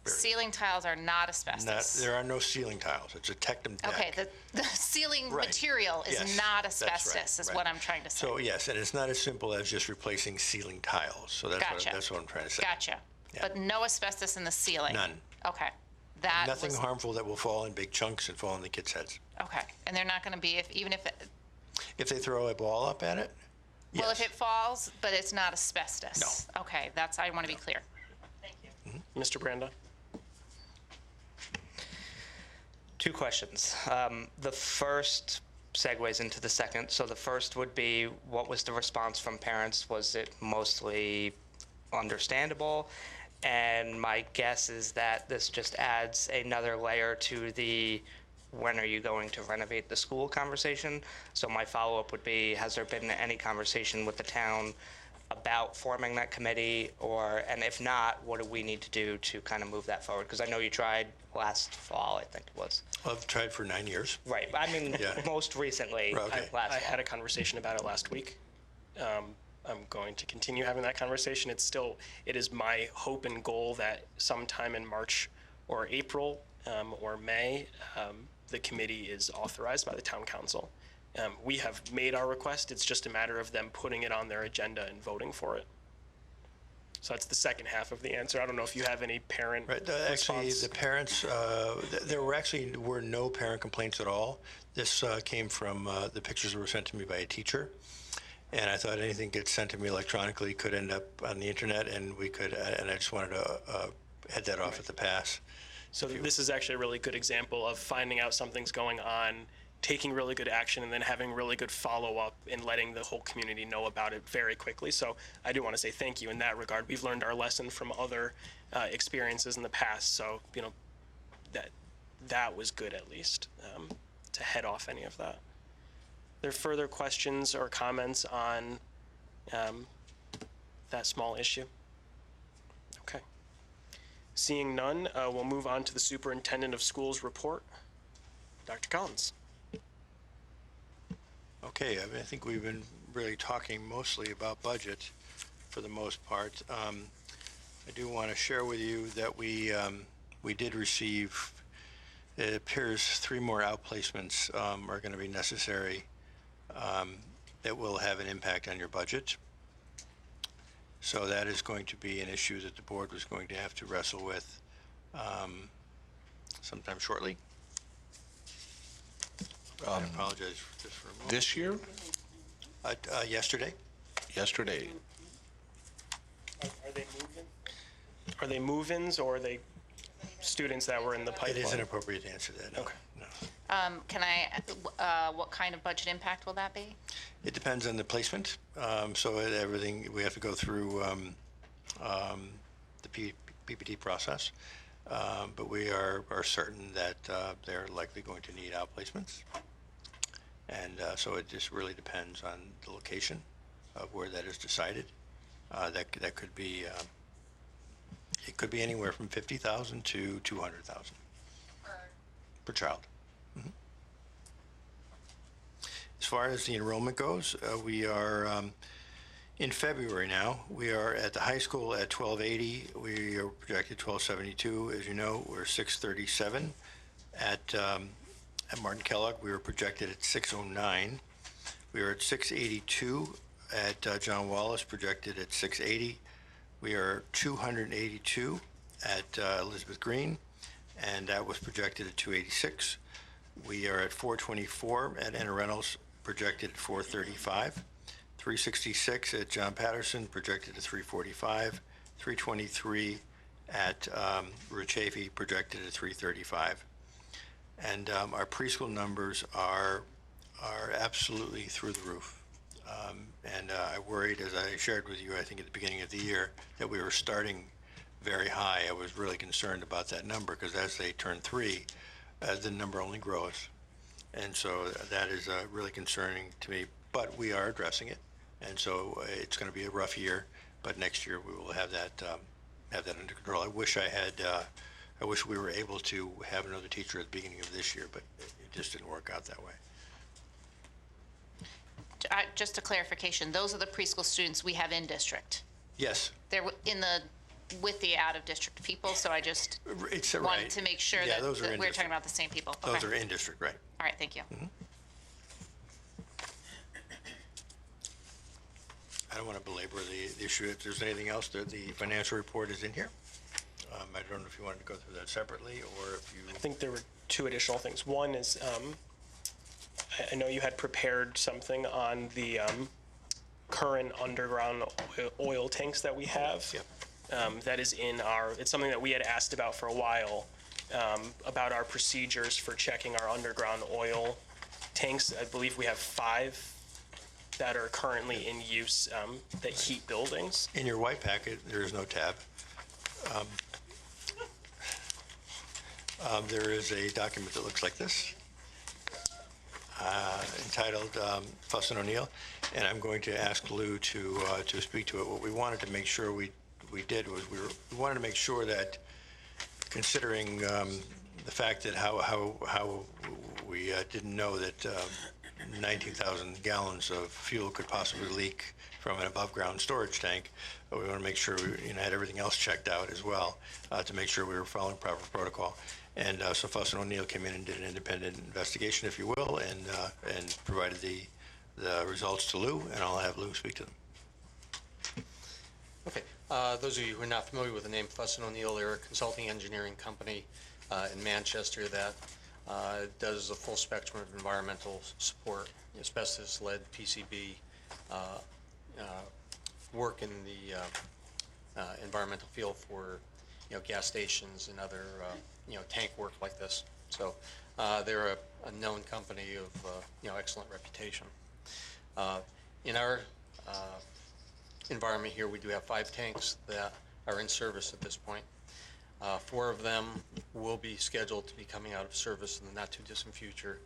S17: ceiling tiles are not asbestos?
S8: there are no ceiling tiles. It's a tectum deck.
S17: Okay, the ceiling
S8: Right.
S17: material is
S8: Yes,
S17: not
S8: that's right,
S17: asbestos, is
S8: right.
S17: what I'm trying to say.
S8: So yes, and it's not as simple as just replacing ceiling tiles. So
S17: Gotcha.
S8: that's what I'm trying to say.
S17: Gotcha. But no asbestos in the ceiling?
S8: None.
S17: Okay. That
S8: Nothing
S17: was,
S8: harmful that will fall in big chunks and fall on the kids' heads.
S17: okay. And they're not going to be, even if,
S8: If they throw a ball up at it,
S17: well,
S8: yes.
S17: if it falls, but it's not asbestos? No. Okay, I want to be clear. Thank you.
S5: Mr. Branda?
S11: 2 questions. The first segues into the second. So the first would be, what was the response from parents? Was it mostly understandable? And my guess is that this just adds another layer to the when are you going to renovate the school conversation. So my follow-up would be, has there been any conversation with the town about forming that committee? And if not, what do we need to do to kind of move that forward? Because I know you tried last fall, I think it was.
S8: Well, I've tried for 9 years.
S11: Right, I mean,
S8: Yeah.
S11: most recently,
S8: Right, okay.
S11: last
S5: I
S11: fall.
S5: had a conversation about it last week. I'm going to continue having that conversation. It is my hope and goal that sometime in March or April or May, the committee is authorized by the town council. We have made our request. It's just a matter of them putting it on their agenda and voting for it. So that's the second half of the answer. I don't know if you have any parent
S8: Right, actually,
S5: response.
S8: the parents, there were no parent complaints at all. This came from the pictures that were sent to me by a teacher. And I thought anything gets sent to me electronically could end up on the internet, and I just wanted to head that off at the pass.
S5: So this is actually a really good example of finding out something's going on, taking really good action, and then having really good follow-up and letting the whole community know about it very quickly. So I do want to say thank you in that regard. We've learned our lesson from other experiences in the past. So, that was good at least to head off any of that. Are there further questions or comments on that small issue? Okay. Seeing none, we'll move on to the Superintendent of Schools report. Dr. Collins.
S8: Okay, I think we've been really talking mostly about budget for the most part. I do want to share with you that we did receive, it appears 3 more outplacements are going to be necessary that will have an impact on your budget. So that is going to be an issue that the board was going to have to wrestle with sometime shortly. I apologize just for a moment.
S2: This year?
S8: Yesterday.
S2: Yesterday.
S5: Are they move-in? Are they move-ins or are they students that were in the pipeline?
S8: It is inappropriate to answer that. No.
S5: Okay.
S8: No.
S17: What kind of budget impact will that be?
S8: It depends on the placement. So everything, we have to go through the PPT process. But we are certain that they're likely going to need outplacements. And so it just really depends on the location of where that is decided. That could be, it could be anywhere from $50,000 to $200,000 per child. Mhm. As far as the enrollment goes, we are in February now. We are at the high school at 1280. We are projected 1272. As you know, we're 637. At Martin Kellogg, we were projected at 609. We are at 682 at John Wallace, projected at 680. We are 282 at Elizabeth Green. and that was projected at 286. We are at 424 at Anna Reynolds, projected at 435. 366 at John Patterson, projected at 345. 323 at Rich Chafee, projected at 335. And our preschool numbers are absolutely through the roof. And I worried, as I shared with you, I think at the beginning of the year, that we were starting very high. I was really concerned about that number because as they turn 3, the number only grows. And so that is really concerning to me, but we are addressing it. And so it's going to be a rough year, but next year we will have that under control. I wish we were able to have another teacher at the beginning of this year, but it just didn't work out that way.
S17: Just a clarification, those are the preschool students we have in district.
S8: Yes.
S17: They're with the out-of-district people, so I just wanted to make sure that we're talking about the same people.
S8: Those
S17: Okay.
S8: are in district, right?
S17: All right, thank you.
S8: Mm-hmm. I don't want to belabor the issue. If there's anything else, the financial report is in here. I don't know if you wanted to go through that separately or if you...
S5: I think there were 2 additional things. One is, I know you had prepared something on the current underground oil tanks that we have. That is it's something that we had asked about for a while, about our procedures for checking our underground oil tanks. I believe we have 5 that are currently in use that heat buildings.
S8: In your white packet, there is no tab. There is a document that looks like this, entitled Fuss & O'Neill, and I'm going to ask Lou to speak to it. What we wanted to make sure we did was we wanted to make sure that, considering the fact that how we didn't know that 19,000 gallons of fuel could possibly leak from an above-ground storage tank, but we want to make sure we had everything else checked out as well to make sure we were following proper protocol. And so Fuss & O'Neill came in and did an independent investigation, if you will, and provided the results to Lou, and I'll have Lou speak to them.
S18: Okay. Those of you who are not familiar with the name Fuss & O'Neill, they're a consulting engineering company in Manchester that does a full spectrum of environmental support, asbestos, lead, PCB, work in the environmental field for gas stations and other tank work like this. So they're a known company of excellent reputation. In our environment here, we do have 5 tanks that are in service at this point. 4 of them will be scheduled to be coming out of service in the not too distant future,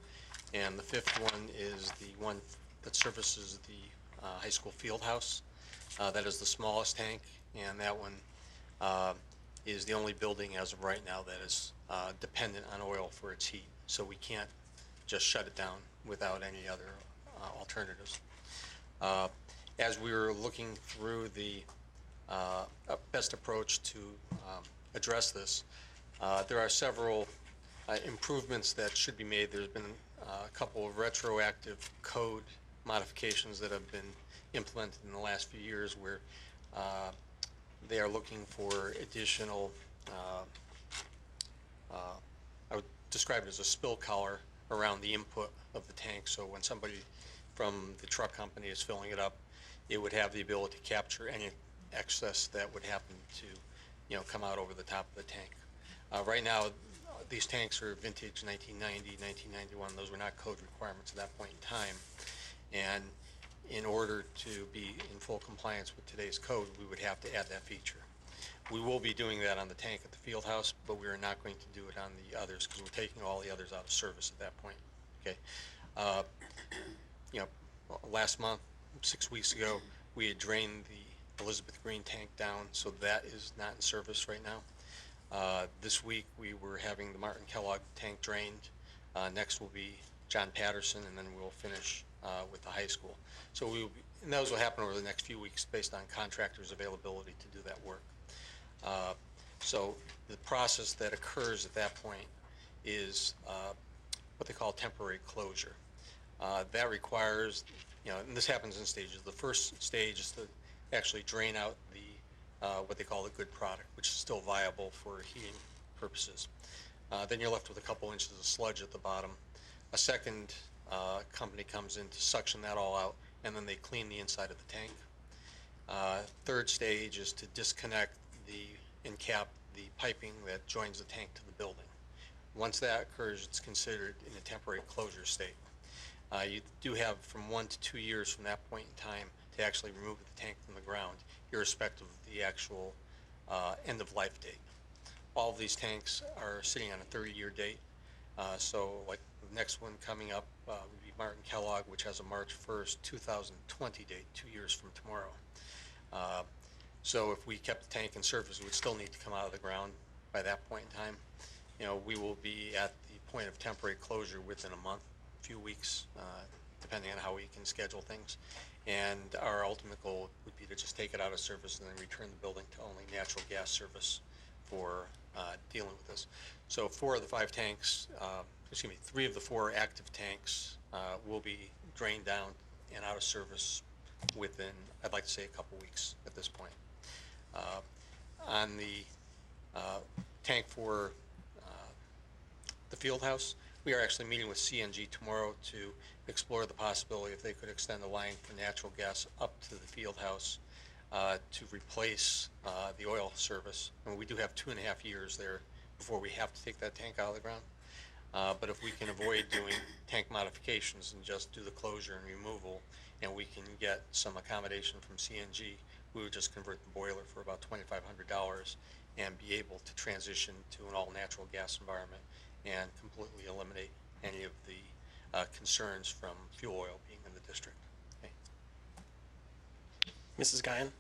S18: and the 5th one is the one that services the high school field house. That is the smallest tank, and that one is the only building as of right now that is dependent on oil for its heat. So we can't just shut it down without any other alternatives. As we were looking through the best approach to address this, there are several improvements that should be made. There's been a couple of retroactive code modifications that have been implemented in the last few years where they are looking for additional, I would describe it as a spill collar around the input of the tank. So when somebody from the truck company is filling it up, it would have the ability to capture any excess that would happen to come out over the top of the tank. Right now, these tanks are vintage 1990, 1991. Those were not code requirements at that point in time. And in order to be in full compliance with today's code, we would have to add that feature. We will be doing that on the tank at the field house, but we are not going to do it on the others because we're taking all the others out of service at that point. Okay. Last month, 6 weeks ago, we had drained the Elizabeth Green tank down, so that is not in service right now. This week, we were having the Martin Kellogg tank drained. Next will be John Patterson, and then we'll finish with the high school. So and those will happen over the next few weeks based on contractors' availability to do that work. So the process that occurs at that point is what they call temporary closure. That requires, and this happens in stages. The first stage is to actually drain out the what they call the good product, which is still viable for heating purposes. Then you're left with a couple inches of sludge at the bottom. A second company comes in to suction that all out, and then they clean the inside of the tank. Third stage is to disconnect and cap the piping that joins the tank to the building. Once that occurs, it's considered in a temporary closure state. You do have from 1 to 2 years from that point in time to actually remove the tank from the ground, irrespective of the actual end of life date. All of these tanks are sitting on a 30-year date. So like the next one coming up would be Martin Kellogg, which has a March 1st, 2020 date, 2 years from tomorrow. So if we kept the tank in service, it would still need to come out of the ground by that point in time. We will be at the point of temporary closure within a month, a few weeks, depending on how we can schedule things. And our ultimate goal would be to just take it out of service and then return the building to only natural gas service for dealing with this. So 3 of the 4 active tanks will be drained down and out of service within, I'd like to say, a couple weeks at this point. On the tank for the field house, we are actually meeting with CNG tomorrow to explore the possibility if they could extend the line for natural gas up to the field house to replace the oil service. And we do have 2.5 years there before we have to take that tank out of the ground. But if we can avoid doing tank modifications and just do the closure and removal, and we can get some accommodation from CNG, we would just convert the boiler for about $2,500 and be able to transition to an all-natural gas environment and completely eliminate any of the concerns from fuel oil being in the district. Okay.
S5: Mrs. Guyan?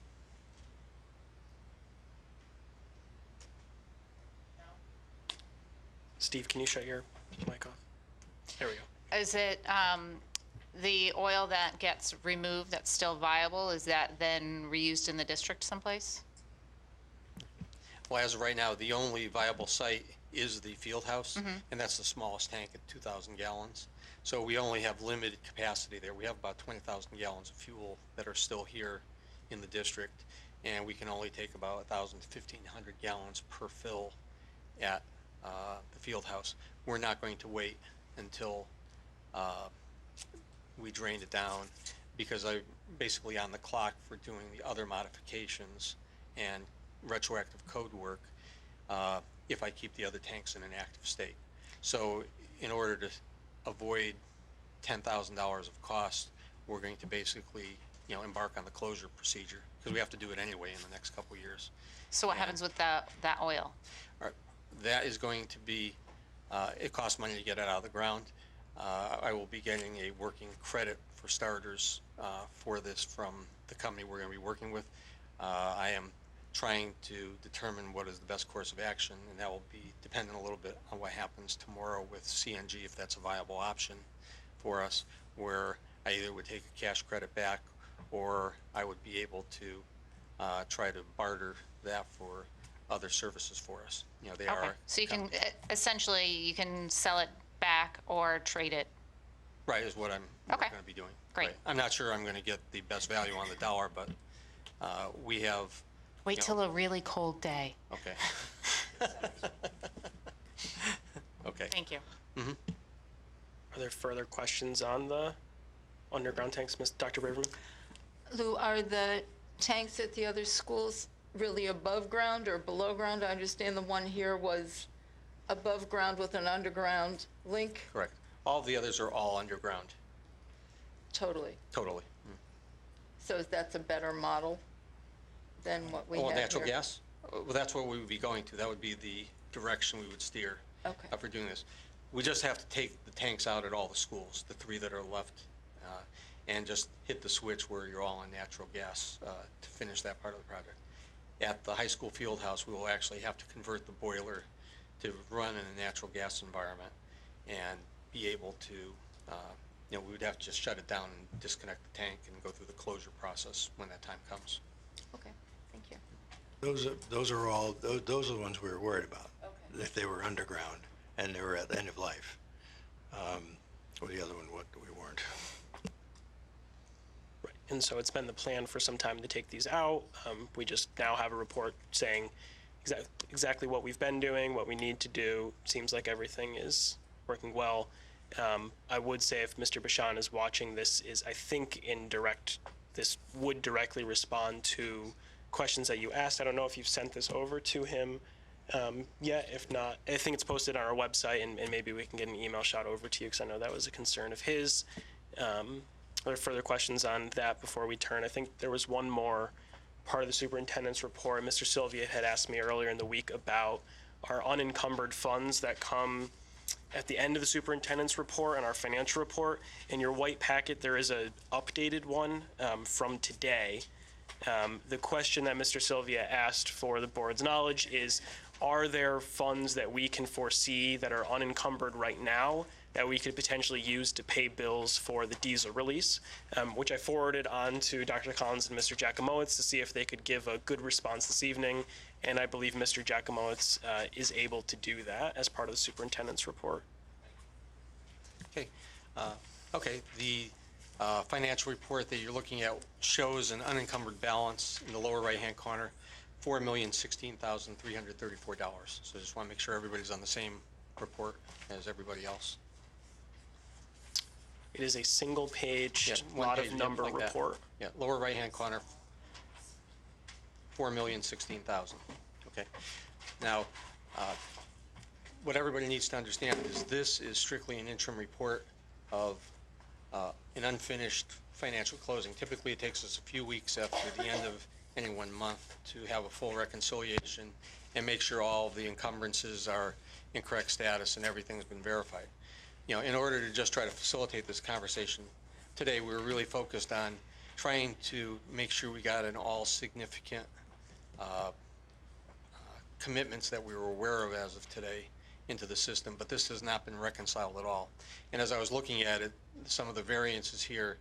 S5: Steve, can you shut your mic off? There we go.
S17: Is it the oil that gets removed that's still viable, is that then reused in the district someplace?
S18: Well, as of right now, the only viable site is the field house, and that's the smallest tank at 2,000 gallons. So we only have limited capacity there. We have about 20,000 gallons of fuel that are still here in the district, and we can only take about 1,000 to 1,500 gallons per fill at the field house. We're not going to wait until we drained it down, because I'm basically on the clock for doing the other modifications and retroactive code work if I keep the other tanks in an active state. So in order to avoid $10,000 of cost, we're going to basically embark on the closure procedure, because we have to do it anyway in the next couple of years.
S17: So what happens with that oil?
S18: All right, that is going to be, it costs money to get it out of the ground. I will be getting a working credit for starters for this from the company we're going to be working with. I am trying to determine what is the best course of action, and that will be dependent a little bit on what happens tomorrow with CNG, if that's a viable option for us, where I either would take a cash credit back, or I would be able to try to barter that for other services for us. They are.
S17: So you can, essentially, you can sell it back or trade it.
S18: Right, is what I'm going to be doing.
S17: Great.
S18: Right. I'm not sure I'm going to get the best value on the dollar, but we have.
S17: Wait till a really cold day.
S18: Okay. Okay.
S17: Thank you.
S5: Are there further questions on the underground tanks, Dr. Braverman?
S9: Lou, are the tanks at the other schools really above ground or below ground? I understand the one here was above ground with an underground link.
S18: Correct. All the others are all underground.
S9: Totally.
S18: Totally.
S9: So that's a better model than what we have
S18: natural
S9: here?
S18: gas? Well, that's what we would be going to. That would be the direction we would steer for doing this. We just have to take the tanks out at all the schools, the 3 that are left, and just hit the switch where you're all on natural gas to finish that part of the project. At the high school field house, we will actually have to convert the boiler to run in a natural gas environment and be able to, we would have to just shut it down and disconnect the tank and go through the closure process when that time comes.
S9: Okay, thank you.
S8: Those are the ones we were worried about, if they were underground and they were at the end of life. Or the other one, what we weren't.
S5: Right. And so it's been the plan for some time to take these out. We just now have a report saying exactly what we've been doing, what we need to do. Seems like everything is working well. I would say if Mr. Bashan is watching, this is, I think, this would directly respond to questions that you asked. I don't know if you've sent this over to him yet. If not, I think it's posted on our website, and maybe we can get an email shot over to you, because I know that was a concern of his. Are there further questions on that before we turn? I think there was one more part of the superintendent's report. Mr. Sylvia had asked me earlier in the week about our unencumbered funds that come at the end of the superintendent's report and our financial report. In your white packet, there is a updated one from today. The question that Mr. Sylvia asked for the board's knowledge is, are there funds that we can foresee that are unencumbered right now that we could potentially use to pay bills for the diesel release, which I forwarded on to Dr. Collins and Mr. Jacomowitz to see if they could give a good response this evening. And I believe Mr. Jacomowitz is able to do that as part of the superintendent's report.
S18: Okay. The financial report that you're looking at shows an unencumbered balance in the lower right-hand corner, $4,016,334. So I just want to make sure everybody's on the same report as everybody else.
S5: It is a single page, lot of number
S18: like
S5: report.
S18: Yeah, lower right-hand corner, $4,016,000. Okay. Now, what everybody needs to understand is this is strictly an interim report of an unfinished financial closing. Typically, it takes us a few weeks after the end of any one month to have a full reconciliation and make sure all of the encumbrances are in correct status and everything's been verified. You know, in order to just try to facilitate this conversation today, we were really focused on trying to make sure we got in all significant commitments that we were aware of as of today into the system, but this has not been reconciled at all. And as I was looking at it, some of the variances here,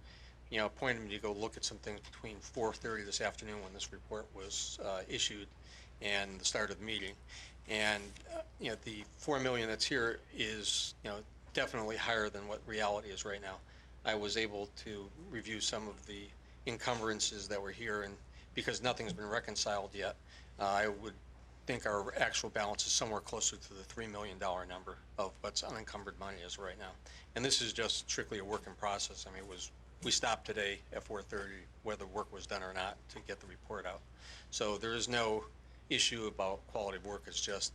S18: you know, pointed me to go look at some things between 4:30 this afternoon when this report was issued and the start of the meeting. And, you know, the $4 million that's here is, you know, definitely higher than what reality is right now. I was able to review some of the encumbrances that were here, and because nothing's been reconciled yet, I would think our actual balance is somewhere closer to the $3 million number of what's unencumbered money is right now. And this is just strictly a work in process. I mean, we stopped today at 4:30, whether work was done or not, to get the report out. So there is no issue about quality of work. It's just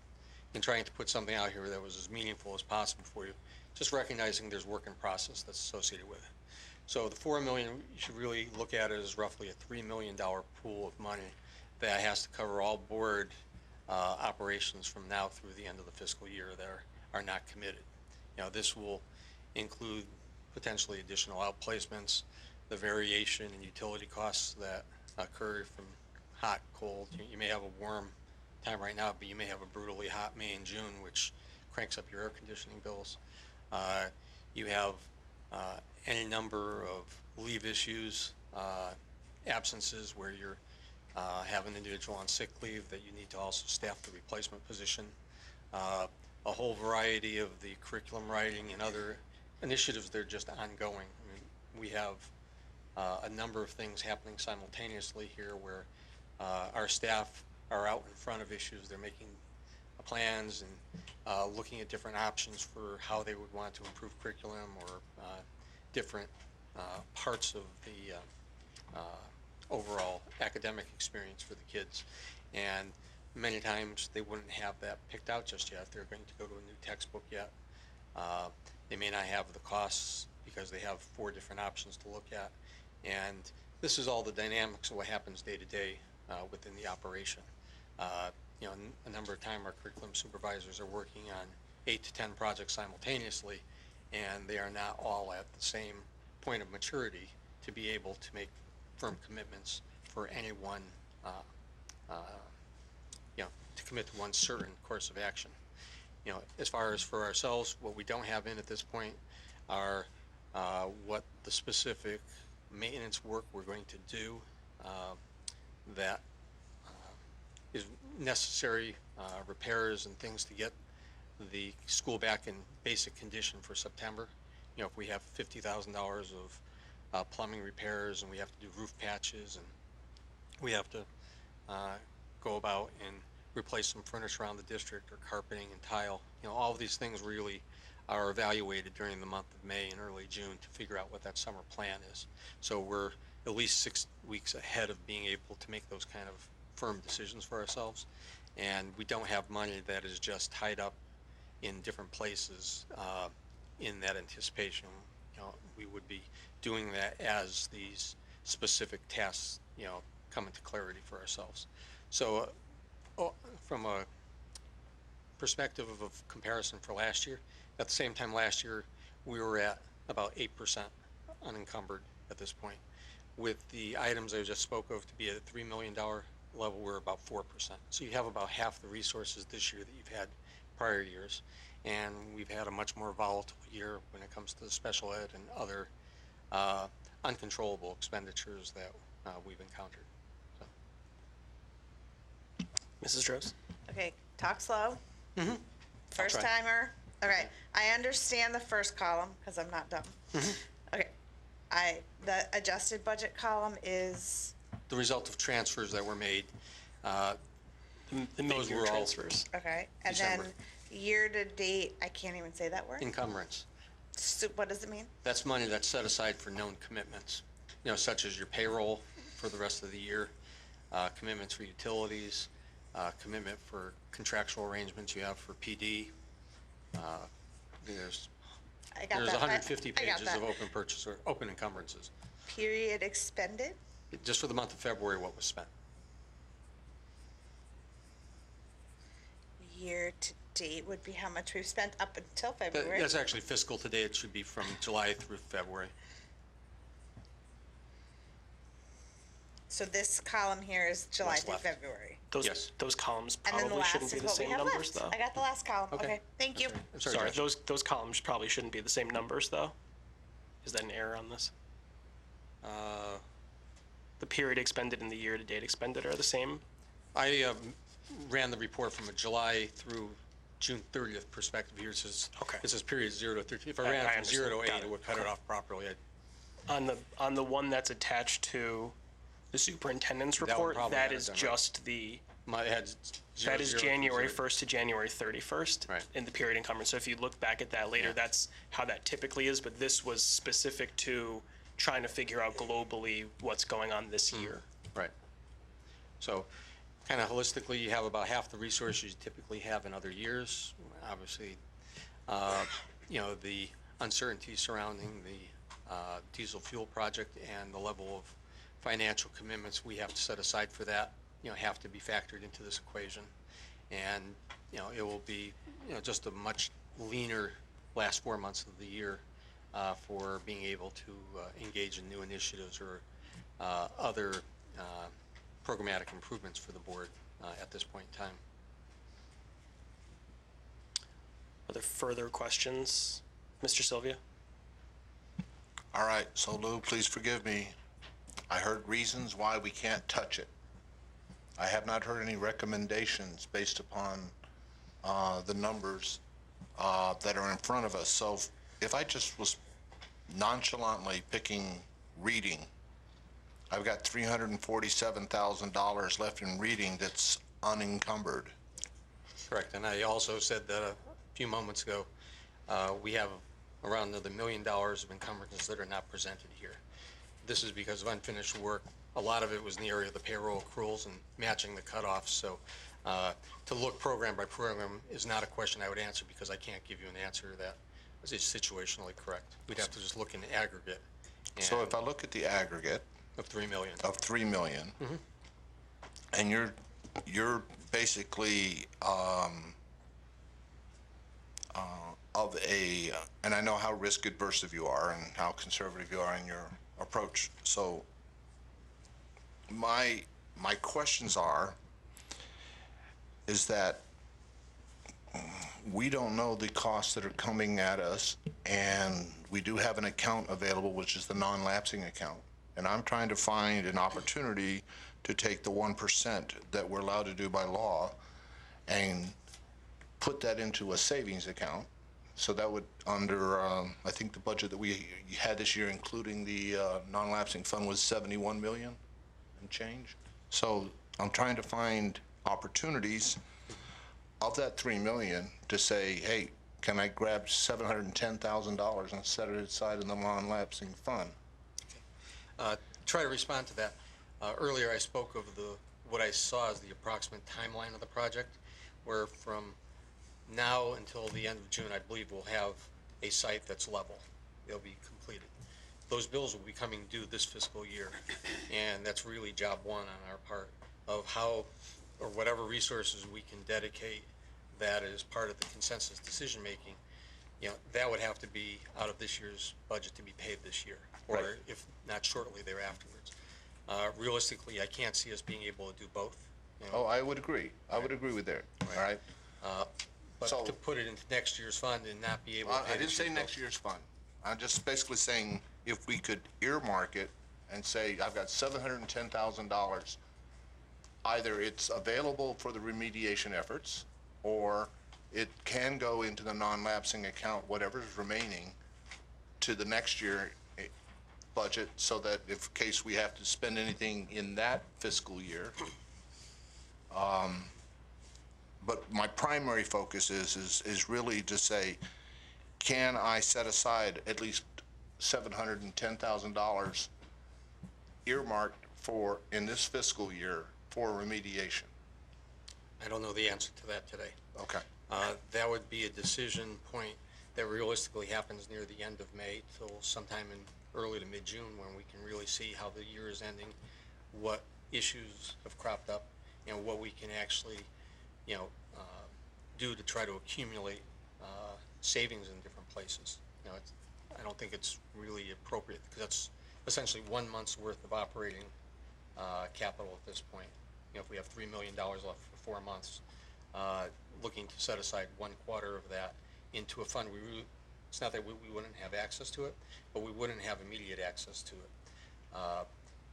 S18: in trying to put something out here that was as meaningful as possible for you, just recognizing there's work in process that's associated with it. So the $4 million, you should really look at it as roughly a $3 million pool of money that has to cover all board operations from now through the end of the fiscal year that are not committed. You know, this will include potentially additional outplacements, the variation in utility costs that occur from hot, cold. You may have a warm time right now, but you may have a brutally hot May and June, which cranks up your air conditioning bills. You have any number of leave issues, absences where you're have an individual on sick leave that you need to also staff the replacement position. A whole variety of the curriculum writing and other initiatives that are just ongoing. I mean, we have a number of things happening simultaneously here where our staff are out in front of issues. They're making plans and looking at different options for how they would want to improve curriculum or different parts of the overall academic experience for the kids. And many times they wouldn't have that picked out just yet. They're going to go to a new textbook yet. They may not have the costs because they have 4 different options to look at. And this is all the dynamics of what happens day to day within the operation. You know, a number of times our curriculum supervisors are working on 8 to 10 projects simultaneously, and they are not all at the same point of maturity to be able to make firm commitments for any one, you know, to commit to one certain course of action. You know, as far as for ourselves, what we don't have in at this point are what the specific maintenance work we're going to do that is necessary, repairs and things to get the school back in basic condition for September. You know, if we have $50,000 of plumbing repairs and we have to do roof patches and we have to go about and replace some furniture around the district or carpeting and tile. All of these things really are evaluated during the month of May and early June to figure out what that summer plan is. So we're at least 6 weeks ahead of being able to make those kind of firm decisions for ourselves. And we don't have money that is just tied up in different places in that anticipation. We would be doing that as these specific tasks, come into clarity for ourselves. So from a perspective of comparison for last year, at the same time last year, we were at about 8% unencumbered at this point. With the items I just spoke of to be at a $3 million level, we're about 4%. So you have about half the resources this year that you've had prior years. And we've had a much more volatile year when it comes to the special ed and other uncontrollable expenditures that we've encountered.
S5: Mrs. Droz?
S16: Okay, talk slow.
S18: Mm-hmm.
S16: First timer. Okay, I understand the first column because I'm not dumb. Okay, the adjusted budget column is
S18: The result of transfers that were made.
S5: The mid-year transfers.
S16: okay, and
S18: December.
S16: then year to date. I can't even say that word.
S18: Encumbrance.
S16: So what does it mean?
S18: That's money that's set aside for known commitments, such as your payroll for the rest of the year, commitments for utilities, commitment for contractual arrangements you have for PD. There's
S16: I got
S18: there's
S16: that.
S18: 150
S16: I got
S18: pages
S16: that.
S18: of open purchase or open encumbrances.
S16: Period expended.
S18: Just for the month of February, what was spent.
S16: Year to date would be how much we've spent up until February.
S18: That's actually fiscal today. It should be from July through February.
S16: So this column here is July
S18: What's
S16: through
S18: left?
S16: February.
S5: Those columns
S16: And then the
S5: probably
S16: last
S5: shouldn't be
S16: is
S5: the
S16: what we
S5: same
S16: have
S5: numbers,
S16: left.
S5: though.
S16: I got the last column. Okay, thank you.
S18: I'm
S5: Sorry,
S18: Josh.
S5: those columns probably shouldn't be the same numbers, though. Is that an error on this? The period expended and the year-to-date expended are the same?
S18: I ran the report from a July through June 30th perspective here. It says period 0 to 13. If I ran it from 0 to 8, it would cut it off properly.
S5: On the one that's attached to the superintendent's
S18: That one
S5: report,
S18: probably
S5: that
S18: had it
S5: is
S18: done right.
S5: just the,
S18: It had
S5: that is
S18: 0 through
S5: January
S18: 0.
S5: 1st to January 31st in the period encumbrance. So if you look back at that later, that's how that typically is, but this was specific to trying to figure out globally what's going on this year.
S18: Right. So kind of holistically, you have about half the resources you typically have in other years. Obviously, the uncertainty surrounding the diesel fuel project and the level of financial commitments we have to set aside for that, have to be factored into this equation. And, it will be, just a much leaner last 4 months of the year for being able to engage in new initiatives or other programmatic improvements for the board at this point in time.
S5: Are there further questions? Mr. Sylvia?
S2: All right, so Lou, please forgive me. I heard reasons why we can't touch it. I have not heard any recommendations based upon the numbers that are in front of us. So if I just was nonchalantly picking reading, I've got $347,000 left in reading that's unencumbered.
S18: Correct. And I also said that a few moments ago, we have around another $1 million of encumbrances that are not presented here. This is because of unfinished work. A lot of it was in the area of the payroll accruals and matching the cutoffs. So to look program by program is not a question I would answer because I can't give you an answer that is situationally correct. We'd have to just look in aggregate.
S2: So if I look at the aggregate
S18: of $3 million.
S2: Mm-hmm. And you're basically and I know how risk adverse you are and how conservative you are in your approach. So my questions is that we don't know the costs that are coming at us, and we do have an account available, which is the non-lapsing account. And I'm trying to find an opportunity to take the 1% that we're allowed to do by law and put that into a savings account. So that would, under, I think the budget that we had this year, including the non-lapsing fund, was 71 million and change. So I'm trying to find opportunities of that 3 million to say, hey, can I grab $710,000 and set it aside in the non-lapsing fund?
S18: Try to respond to that. Earlier, I spoke of what I saw as the approximate timeline of the project, where from now until the end of June, I believe we'll have a site that's level. It'll be completed. Those bills will be coming due this fiscal year, and that's really job one on our part of how, or whatever resources we can dedicate that is part of the consensus decision-making, that would have to be out of this year's budget to be paid this year, or
S2: Right.
S18: if not shortly thereafterwards. Realistically, I can't see us being able to do both.
S2: Oh, I would agree. I would agree with that, all right?
S18: But
S2: So-
S18: to put it into next year's fund and not be able to
S2: I
S18: pay
S2: didn't
S18: this
S2: say
S18: year's
S2: next
S18: bill.
S2: year's fund. I'm just basically saying if we could earmark it and say, I've got $710,000, either it's available for the remediation efforts, or it can go into the non-lapsing account, whatever's remaining, to the next year budget, so that if in case we have to spend anything in that fiscal year. But my primary focus is really to say, can I set aside at least $710,000 earmarked for, in this fiscal year, for remediation?
S18: I don't know the answer to that today.
S2: Okay.
S18: That would be a decision point that realistically happens near the end of May till sometime in early to mid-June, when we can really see how the year is ending, what issues have cropped up, and what we can actually, do to try to accumulate savings in different places. I don't think it's really appropriate, because that's essentially 1 month's worth of operating capital at this point. If we have $3 million left for 4 months, looking to set aside 1/4 of that into a fund, it's not that we wouldn't have access to it, but we wouldn't have immediate access to it.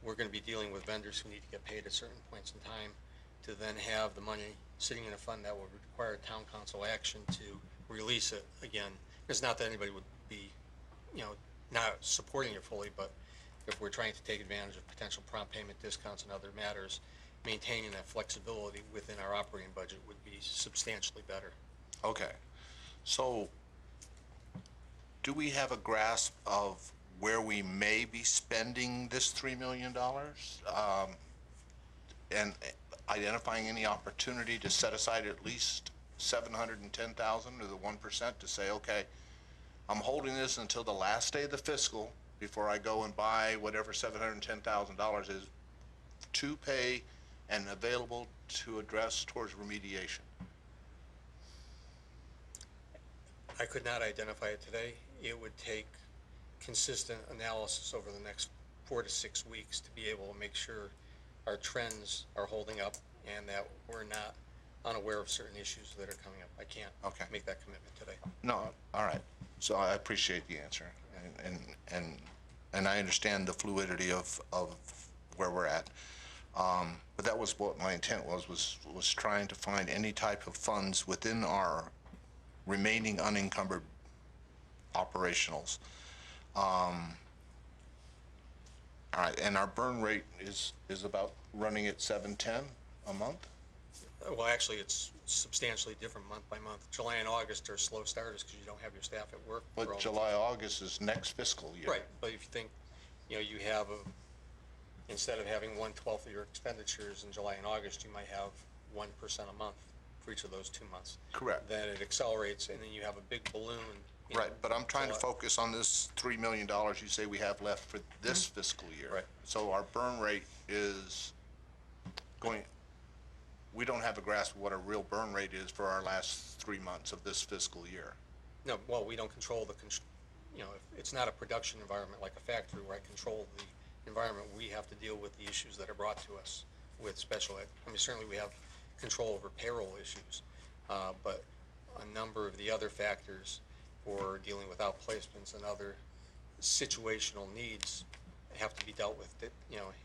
S18: We're going to be dealing with vendors who need to get paid at certain points in time, to then have the money sitting in a fund that would require town council action to release it again. It's not that anybody would be, not supporting it fully, but if we're trying to take advantage of potential prompt payment discounts and other matters, maintaining that flexibility within our operating budget would be substantially better.
S2: Okay. So do we have a grasp of where we may be spending this $3 million? And identifying any opportunity to set aside at least $710,000 or the 1% to say, okay, I'm holding this until the last day of the fiscal before I go and buy whatever $710,000 is to pay and available to address towards remediation.
S18: I could not identify it today. It would take consistent analysis over the next 4 to 6 weeks to be able to make sure our trends are holding up and that we're not unaware of certain issues that are coming up. I can't make that commitment today.
S2: No, all right. So I appreciate the answer, and I understand the fluidity of where we're at. But that was what my intent was trying to find any type of funds within our remaining unencumbered operationals. All right, and our burn rate is about running at 710 a month?
S18: Well, actually, it's substantially different month by month. July and August are slow starters because you don't have your staff at work. for all
S2: But
S18: the
S2: July, August is next fiscal year.
S18: Right, but if you think, you have instead of having 1/12 of your expenditures in July and August, you might have 1% a month for each of those 2 months.
S2: Correct.
S18: Then it accelerates, and then you have a big balloon.
S2: Right, but I'm trying to focus on this $3 million you say we have left for this fiscal year.
S18: Right.
S2: So our burn rate is going, we don't have a grasp of what our real burn rate is for our last 3 months of this fiscal year.
S18: No, well, we don't control it's not a production environment like a factory where I control the environment. We have to deal with the issues that are brought to us with special ed. I mean, certainly we have control over payroll issues, but a number of the other factors for dealing with outplacements and other situational needs have to be dealt with,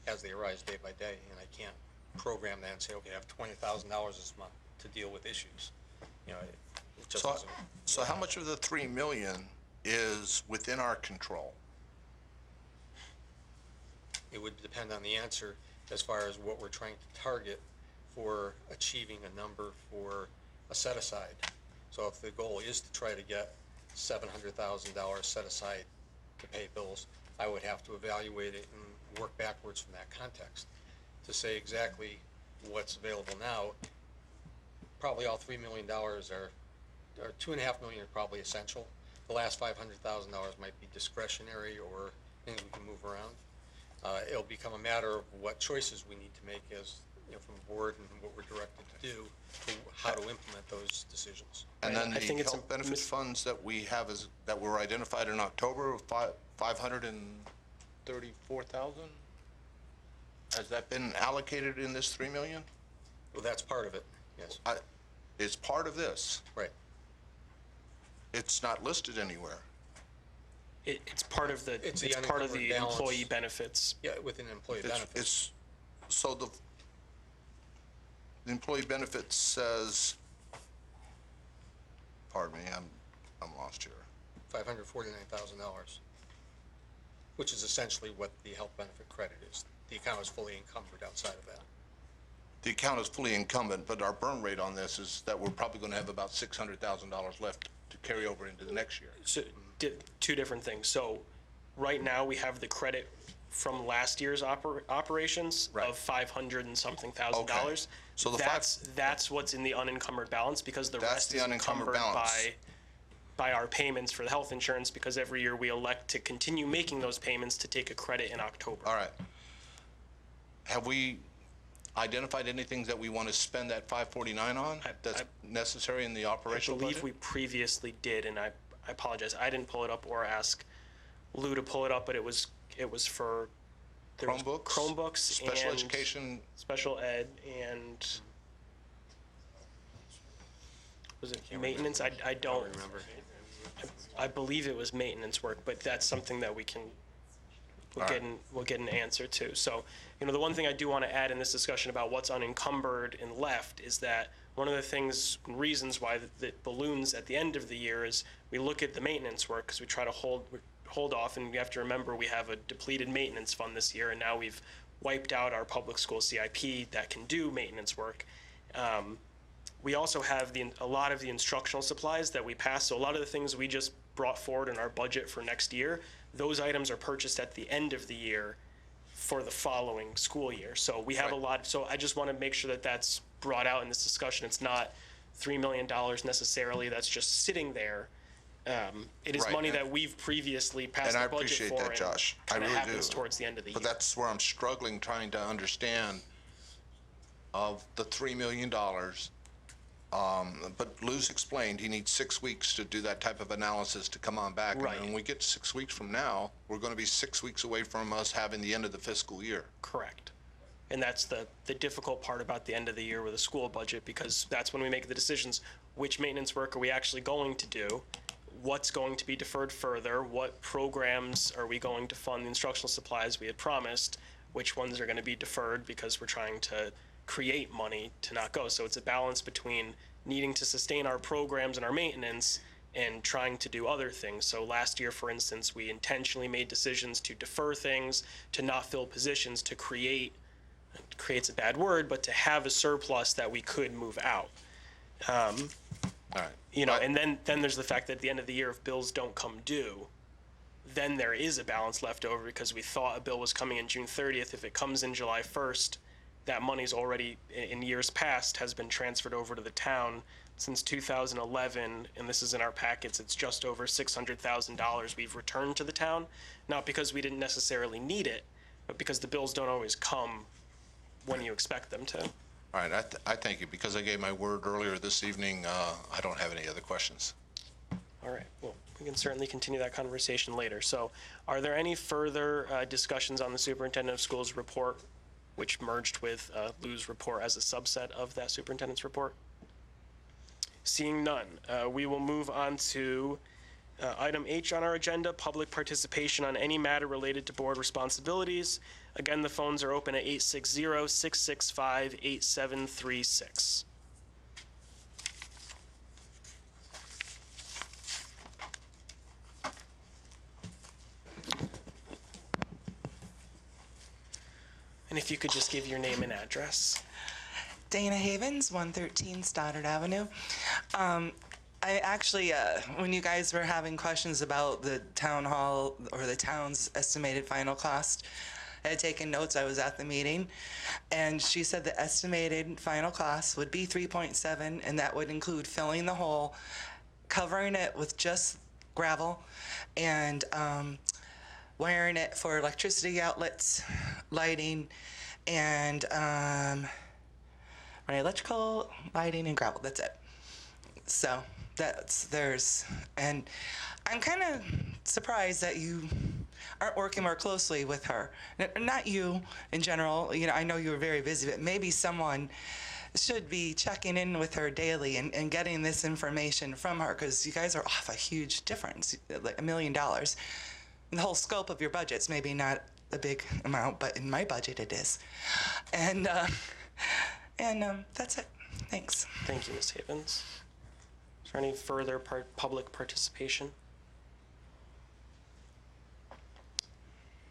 S18: as they arise day by day, and I can't program that and say, okay, I have $20,000 this month to deal with issues. It just doesn't.
S2: So how much of the 3 million is within our control?
S18: It would depend on the answer as far as what we're trying to target for achieving a number for a set aside. So if the goal is to try to get $700,000 set aside to pay bills, I would have to evaluate it and work backwards from that context to say exactly what's available now. Probably all $3 million or $2.5 million are probably essential. The last $500,000 might be discretionary or things we can move around. It'll become a matter of what choices we need to make as, from the board and what we're directed to do, how to implement those decisions.
S2: And then
S5: I think
S2: the
S5: it's
S2: health benefit funds that we have that were identified in October, 534,000? Has that been allocated in this 3 million?
S18: Well, that's part of it, yes.
S2: It's part of this.
S18: Right.
S2: It's not listed anywhere.
S5: It's part of the, it's part of the
S18: unencumbered
S5: employee
S18: balance.
S5: benefits.
S18: Yeah, within employee benefits.
S2: So the employee benefit says, pardon me, I'm lost here.
S18: $549,000, which is essentially what the health benefit credit is. The account is fully encumbered outside of that.
S2: The account is fully incumbent, but our burn rate on this is that we're probably going to have about $600,000 left to carry over into the next year.
S5: So, two different things. So, right now, we have the credit from last year's operations of $500 and something thousand.
S2: Okay. So
S5: that's what's in the unencumbered balance, because the rest
S2: the
S5: is
S2: unencumbered
S5: encumbered
S2: balance.
S5: by our payments for the health insurance, because every year we elect to continue making those payments to take a credit in October.
S2: All right. Have we identified anything that we want to spend that 549 on that's necessary in the
S5: I
S2: operational
S5: believe
S2: budget?
S5: we previously did, and I apologize. I didn't pull it up or ask Lou to pull it up, but it was for there was Chromebooks,
S2: special
S5: and
S2: education,
S5: special ed, and was it maintenance? I don't remember. I believe it was maintenance work, but that's something that we'll get an answer to. So, the one thing I do want to add in this discussion about what's unencumbered and left is that one of the things, reasons why that balloons at the end of the year is we look at the maintenance work, because we try to hold off, and you have to remember we have a depleted maintenance fund this year, and now we've wiped out our public school CIP that can do maintenance work. We also have a lot of the instructional supplies that we pass. So a lot of the things we just brought forward in our budget for next year, those items are purchased at the end of the year for the following school year. So we have a lot. So I just want to make sure that that's brought out in this discussion. It's not $3 million necessarily that's just sitting there. It is money that we've previously passed the budget for.
S2: And I appreciate that, Josh. I really do.
S5: Happens towards the end of the year.
S2: But that's where I'm struggling trying to understand of the $3 million. But Lou's explained he needs 6 weeks to do that type of analysis to come on back.
S5: Right.
S2: And when we get 6 weeks from now, we're going to be 6 weeks away from us having the end of the fiscal year.
S5: Correct. And that's the difficult part about the end of the year with a school budget, because that's when we make the decisions. Which maintenance work are we actually going to do? What's going to be deferred further? What programs are we going to fund the instructional supplies we had promised? Which ones are going to be deferred because we're trying to create money to not go? So it's a balance between needing to sustain our programs and our maintenance and trying to do other things. So last year, for instance, we intentionally made decisions to defer things, to not fill positions, to create's a bad word, but to have a surplus that we could move out.
S2: All right.
S5: And then there's the fact that at the end of the year, if bills don't come due, then there is a balance left over, because we thought a bill was coming in June 30th. If it comes in July 1st, that money's already, in years past, has been transferred over to the town. Since 2011, and this is in our packets, it's just over $600,000 we've returned to the town, not because we didn't necessarily need it, but because the bills don't always come when you expect them to.
S2: All right. I thank you. Because I gave my word earlier this evening, I don't have any other questions.
S5: All right. Well, we can certainly continue that conversation later. So are there any further discussions on the superintendent of schools report, which merged with Lou's report as a subset of that superintendent's report? Seeing none, we will move on to item H on our agenda, public participation on any matter related to board responsibilities. Again, the phones are open at 860-665-8736. And if you could just give your name and address.
S19: Dana Havens, 113 Stoddard Avenue. I actually, when you guys were having questions about the town hall or the town's estimated final cost, I had taken notes. I was at the meeting, and she said the estimated final cost would be 3.7, and that would include filling the hole, covering it with just gravel, and wiring it for electricity outlets, lighting, and electrical, lighting, and gravel. That's it. So and I'm kind of surprised that you aren't working more closely with her. Not you in general. You know, I know you were very busy, but maybe someone should be checking in with her daily and getting this information from her, because you guys are off a huge difference, like $1 million. The whole scope of your budget's maybe not a big amount, but in my budget it is. And that's it. Thanks.
S5: Thank you, Ms. Havens. Is there any further public participation?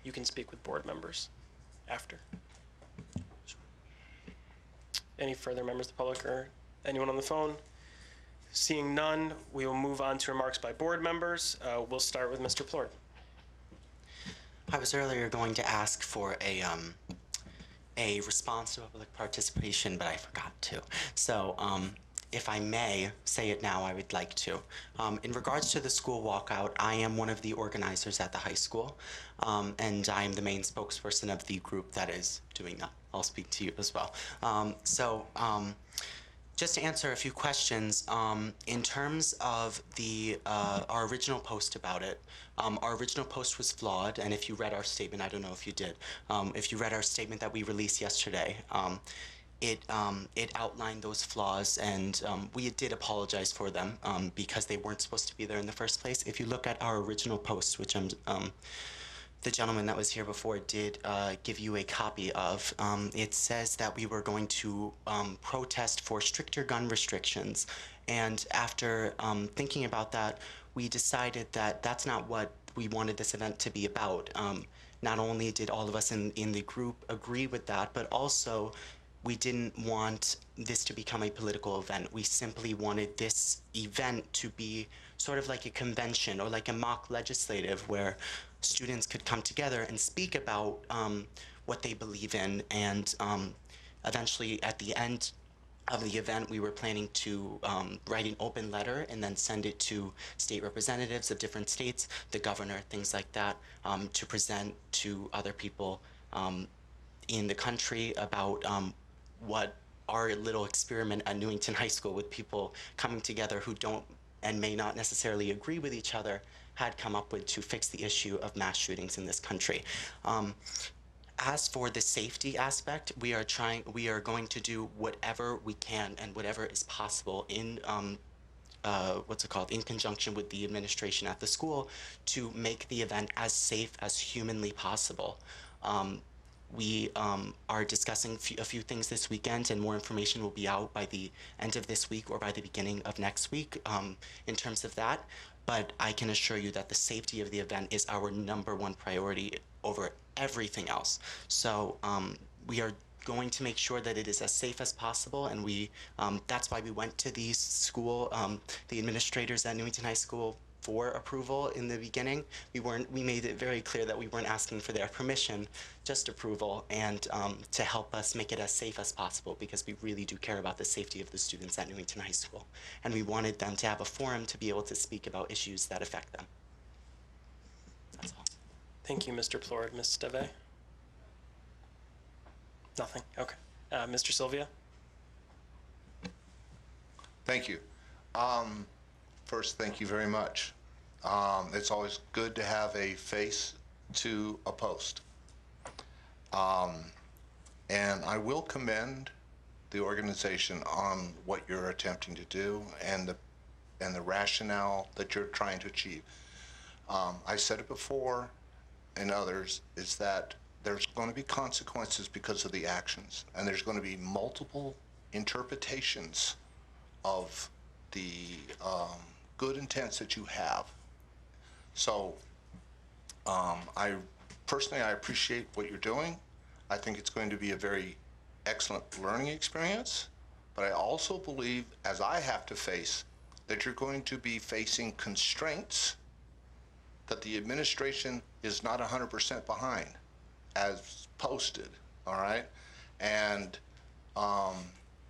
S5: You can speak with board members after. Any further members of the public or anyone on the phone? Seeing none, we will move on to remarks by board members. We'll start with Mr. Plord.
S20: I was earlier going to ask for a response to public participation, but I forgot to. So if I may say it now, I would like to. In regards to the school walkout, I am one of the organizers at the high school, and I am the main spokesperson of the group that is doing that. I'll speak to you as well. Just to answer a few questions, in terms of our original post about it, our original post was flawed, and if you read our statement, I don't know if you did, if you read our statement that we released yesterday, it outlined those flaws, and we did apologize for them because they weren't supposed to be there in the first place. If you look at our original post, which the gentleman that was here before did give you a copy of, it says that we were going to protest for stricter gun restrictions. And after thinking about that, we decided that that's not what we wanted this event to be about. Not only did all of us in the group agree with that, but also we didn't want this to become a political event. We simply wanted this event to be sort of like a convention or like a mock legislative where students could come together and speak about what they believe in, and eventually at the end of the event we were planning to write an open letter and then send it to state representatives of different states, the governor, things like that, to present to other people in the country about what our little experiment at Newington High School, with people coming together who don't and may not necessarily agree with each other, had come up with to fix the issue of mass shootings in this country. As for the safety aspect, we are going to do whatever we can and whatever is possible in in conjunction with the administration at the school to make the event as safe as humanly possible. We are discussing a few things this weekend, and more information will be out by the end of this week or by the beginning of next week in terms of that. But I can assure you that the safety of the event is our #1 priority over everything else. So we are going to make sure that it is as safe as possible, and that's why we went to the administrators at Newington High School for approval in the beginning. We made it very clear that we weren't asking for their permission, just approval, and to help us make it as safe as possible, because we really do care about the safety of the students at Newington High School. And we wanted them to have a forum to be able to speak about issues that affect them. That's all.
S5: Thank you, Mr. Plord. Ms. Steve? Nothing? Okay. Mr. Sylvia?
S2: Thank you. First, thank you very much. It's always good to have a face to a post. And I will commend the organization on what you're attempting to do and the rationale that you're trying to achieve. I said it before, and others, is that there's going to be consequences because of the actions, and there's going to be multiple interpretations of the good intents that you have. So I appreciate what you're doing. I think it's going to be a very excellent learning experience. But I also believe, as I have to face, that you're going to be facing constraints that the administration is not 100% behind as posted, all right? And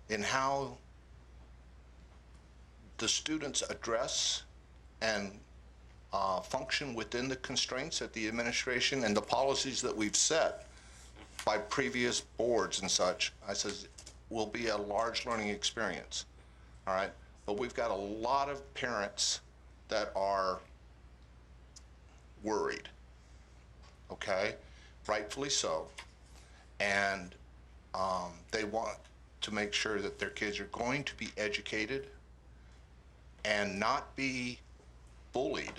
S2: in how the students address and function within the constraints that the administration and the policies that we've set by previous boards and such, I says, will be a large learning experience, all right? But we've got a lot of parents that are worried, okay? Rightfully so. And they want to make sure that their kids are going to be educated and not be bullied,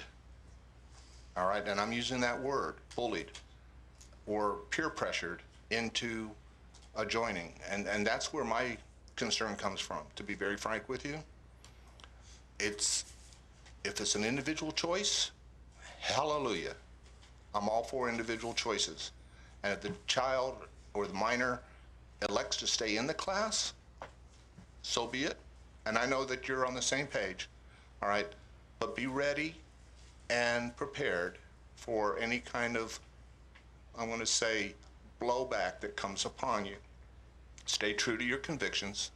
S2: all right? And I'm using that word, bullied, or peer pressured into joining. And that's where my concern comes from, to be very frank with you. If it's an individual choice, hallelujah. I'm all for individual choices. And if the child or the minor elects to stay in the class, so be it. And I know that you're on the same page, all right? But be ready and prepared for any kind of, I want to say, blowback that comes upon you. Stay true to your convictions.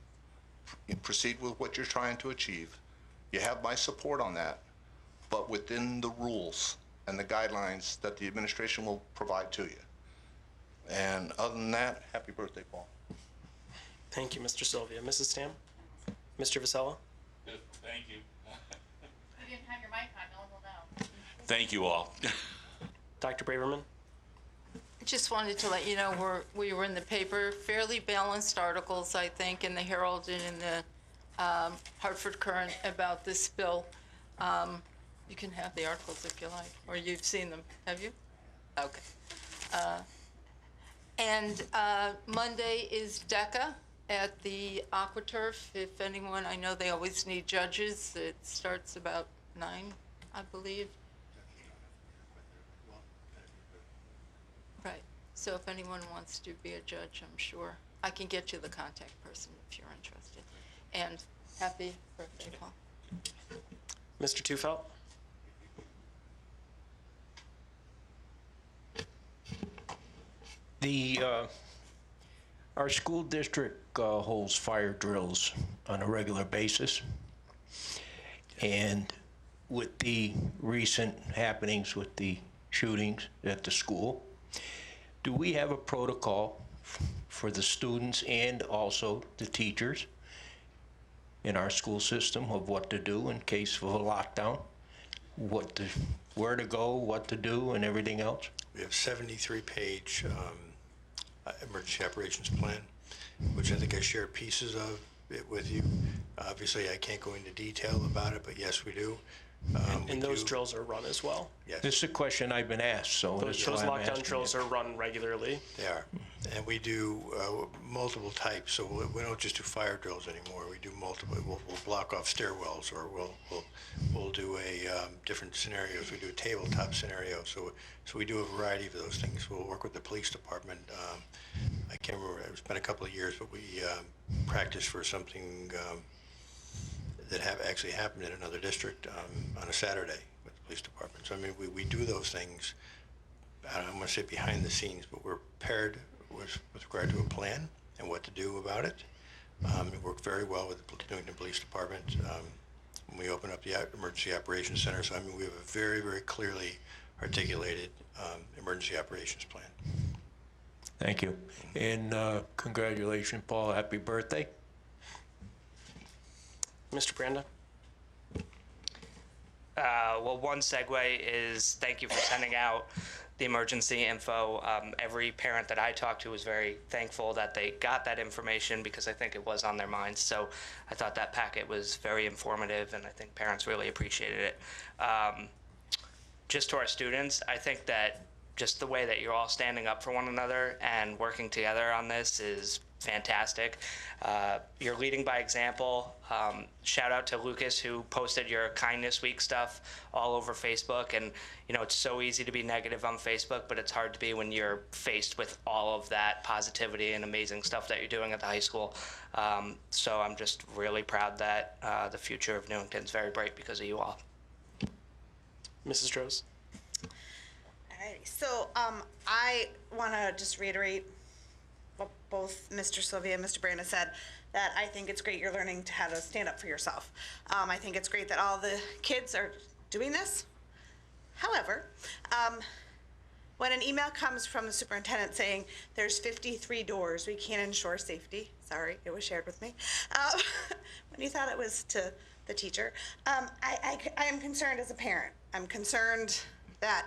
S2: Proceed with what you're trying to achieve. You have my support on that, but within the rules and the guidelines that the administration will provide to you. And other than that, happy birthday, Paul.
S5: Thank you, Mr. Sylvia. Mrs. Stam? Mr. Vasella?
S3: Thank you.
S17: You didn't have your mic on, no one will know.
S3: Thank you all.
S5: Dr. Braverman?
S9: I just wanted to let you know we were in the paper, fairly balanced articles, I think, in the Herald and in the Hartford Current about this bill. You can have the articles if you like, or you've seen them, have you? Okay. And Monday is DECA at the AquaTurf. If anyone, I know they always need judges. It starts about 9, I believe. Right. So if anyone wants to be a judge, I'm sure I can get you the contact person if you're interested. And happy birthday, Paul.
S5: Mr. Tufelt?
S13: Our school district holds fire drills on a regular basis. And with the recent happenings with the shootings at the school, do we have a protocol for the students and also the teachers in our school system of what to do in case of a lockdown? Where to go, what to do, and everything else?
S8: We have 73-page emergency operations plan, which I think I shared pieces of it with you. Obviously, I can't go into detail about it, but yes, we do.
S5: And those drills are run as well.
S8: Yes.
S13: This is a question I've been asked, so
S5: Those
S13: that's why I'm
S5: lockdown
S13: asking
S5: drills
S13: you.
S5: are run regularly.
S8: They are. And we do multiple types, so we don't just do fire drills anymore. We do multiple. We'll block off stairwells, or we'll do different scenarios. We do a tabletop scenario. So we do a variety of those things. We'll work with the police department. I can't remember. It's been a couple of years, but we practiced for something that actually happened in another district on a Saturday with the police department. So I mean, we do those things. I don't want to say behind the scenes, but we're prepared with regard to a plan and what to do about it. We work very well with the Newington Police Department when we open up the Emergency Operations Center. So I mean, we have a very, very clearly articulated emergency operations plan.
S13: Thank you. And congratulations, Paul. Happy birthday.
S5: Mr. Branda?
S11: Well, one segue is thank you for sending out the emergency info. Every parent that I talked to was very thankful that they got that information because I think it was on their minds. So I thought that packet was very informative, and I think parents really appreciated it. Just to our students, I think that just the way that you're all standing up for one another and working together on this is fantastic. You're leading by example. Shout out to Lucas, who posted your Kindness Week stuff all over Facebook. And, you know, it's so easy to be negative on Facebook, but it's hard to be when you're faced with all of that positivity and amazing stuff that you're doing at the high school. So I'm just really proud that the future of Newington is very bright because of you all.
S5: Mrs. Droz.
S16: Alrighty, so I want to just reiterate what both Mr. Sylvia and Mr. Brandon said, that I think it's great you're learning how to stand up for yourself. I think it's great that all the kids are doing this. However, when an email comes from the superintendent saying there's 53 doors, we can't ensure safety, sorry, it was shared with me, when you thought it was to the teacher, I am concerned as a parent. I'm concerned that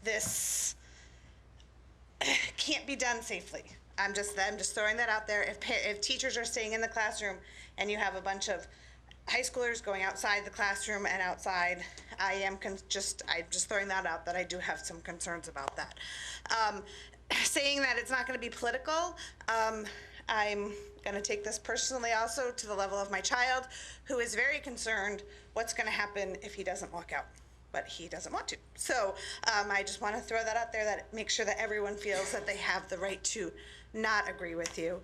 S16: this can't be done safely. I'm just throwing that out there. If teachers are staying in the classroom and you have a bunch of high schoolers going outside the classroom and outside, I'm just throwing that out, that I do have some concerns about that. Saying that it's not going to be political, I'm going to take this personally also to the level of my child, who is very concerned what's going to happen if he doesn't walk out. But he doesn't want to. So I just want to throw that out there, that make sure that everyone feels that they have the right to not agree with you.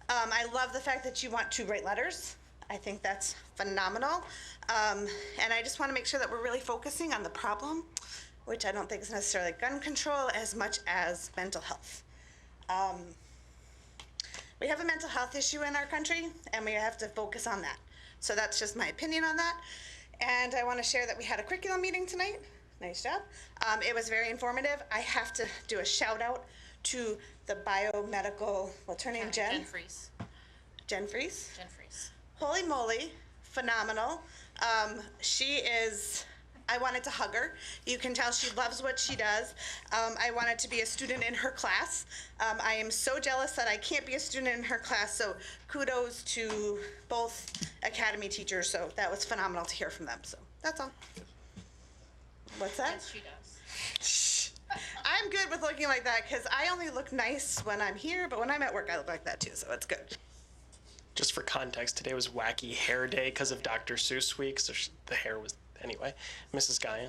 S16: I love the fact that you want to write letters. I think that's phenomenal. And I just want to make sure that we're really focusing on the problem, which I don't think is necessarily gun control as much as mental health. We have a mental health issue in our country, and we have to focus on that. So that's just my opinion on that. And I want to share that we had a curriculum meeting tonight. Nice job. It was very informative. I have to do a shout out to the biomedical, what's her name, Jen?
S17: Jen Fries.
S16: Jen Fries?
S17: Jen Fries.
S16: Holy moly, phenomenal. She is, I wanted to hug her. You can tell she loves what she does. I wanted to be a student in her class. I am so jealous that I can't be a student in her class, so kudos to both academy teachers. So that was phenomenal to hear from them. So that's all. What's that?
S17: Yes, she does.
S16: Shh. I'm good with looking like that because I only look nice when I'm here, but when I'm at work, I look like that too, so it's good.
S5: Just for context, today was Wacky Hair Day because of Dr. Seuss Week, so the hair was, anyway. Mrs. Guyan.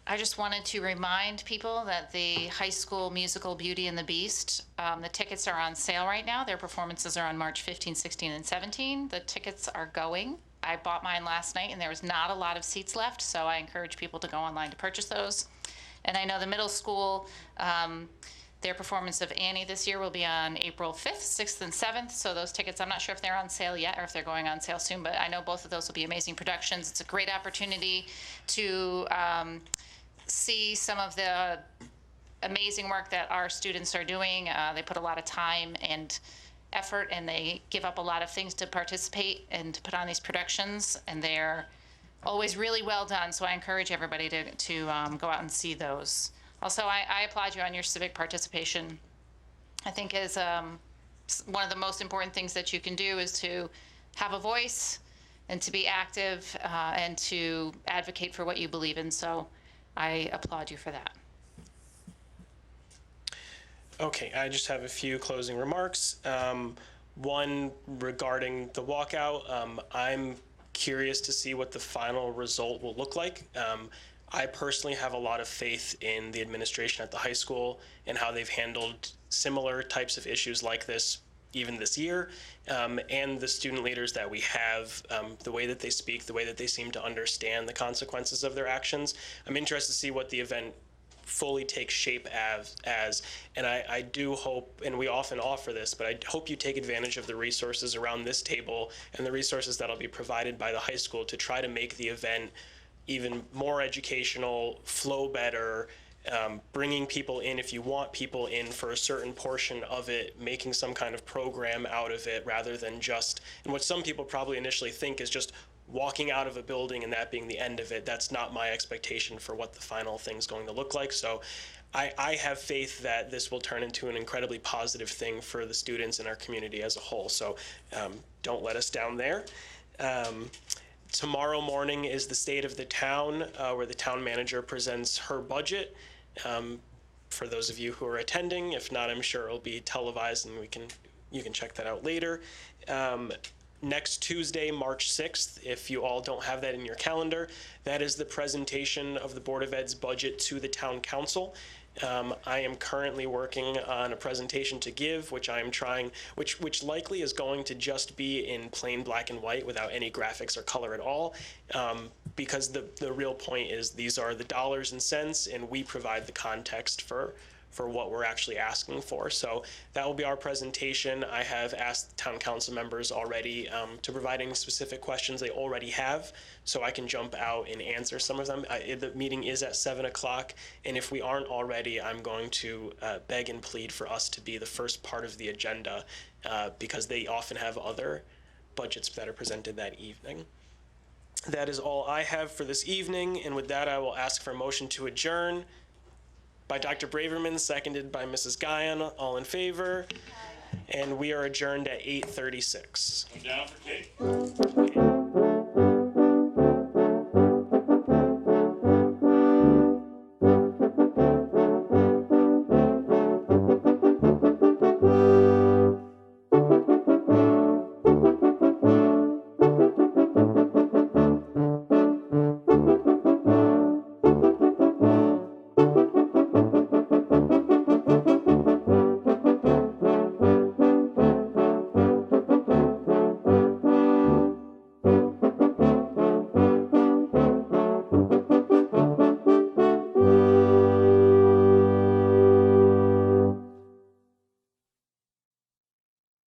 S17: I just wanted to remind people that the high school musical Beauty and the Beast, the tickets are on sale right now. Their performances are on March 15, 16, and 17. The tickets are going. I bought mine last night, and there was not a lot of seats left, so I encourage people to go online to purchase those. And I know the middle school, their performance of Annie this year will be on April 5th, 6th, and 7th. So those tickets, I'm not sure if they're on sale yet or if they're going on sale soon, but I know both of those will be amazing productions. It's a great opportunity to see some of the amazing work that our students are doing. They put a lot of time and effort, and they give up a lot of things to participate and to put on these productions, and they're always really well done. So I encourage everybody to go out and see those. Also, I applaud you on your civic participation. I think is one of the most important things that you can do is to have a voice and to be active and to advocate for what you believe in. So I applaud you for that.
S5: Okay, I just have a few closing remarks. One regarding the walkout. I'm curious to see what the final result will look like. I personally have a lot of faith in the administration at the high school and how they've handled similar types of issues like this even this year, and the student leaders that we have, the way that they speak, the way that they seem to understand the consequences of their actions. I'm interested to see what the event fully takes shape as, and I do hope, and we often offer this, but I hope you take advantage of the resources around this table and the resources that'll be provided by the high school to try to make the event even more educational, flow better, bringing people in if you want people in for a certain portion of it, making some kind of program out of it rather than just, and what some people probably initially think is just walking out of a building and that being the end of it. That's not my expectation for what the final thing's going to look like. So I have faith that this will turn into an incredibly positive thing for the students in our community as a whole. So don't let us down there. Tomorrow morning is the state of the town, where the town manager presents her budget. for those of you who are attending. If not, I'm sure it'll be televised and you can check that out later. Next Tuesday, March 6th, if you all don't have that in your calendar, that is the presentation of the Board of Ed's budget to the Town Council. I am currently working on a presentation to give, which which likely is going to just be in plain black and white without any graphics or color at all, because the real point is these are the dollars and cents, and we provide the context for what we're actually asking for. So that will be our presentation. I have asked town council members already to provide any specific questions they already have, so I can jump out and answer some of them. The meeting is at 7 o'clock, and if we aren't already, I'm going to beg and plead for us to be the first part of the agenda, because they often have other budgets that are presented that evening. That is all I have for this evening, and with that, I will ask for a motion to adjourn. By Dr. Braverman, seconded by Mrs. Guyon. All in favor? And we are adjourned at 8:36.
S3: Come down for cake.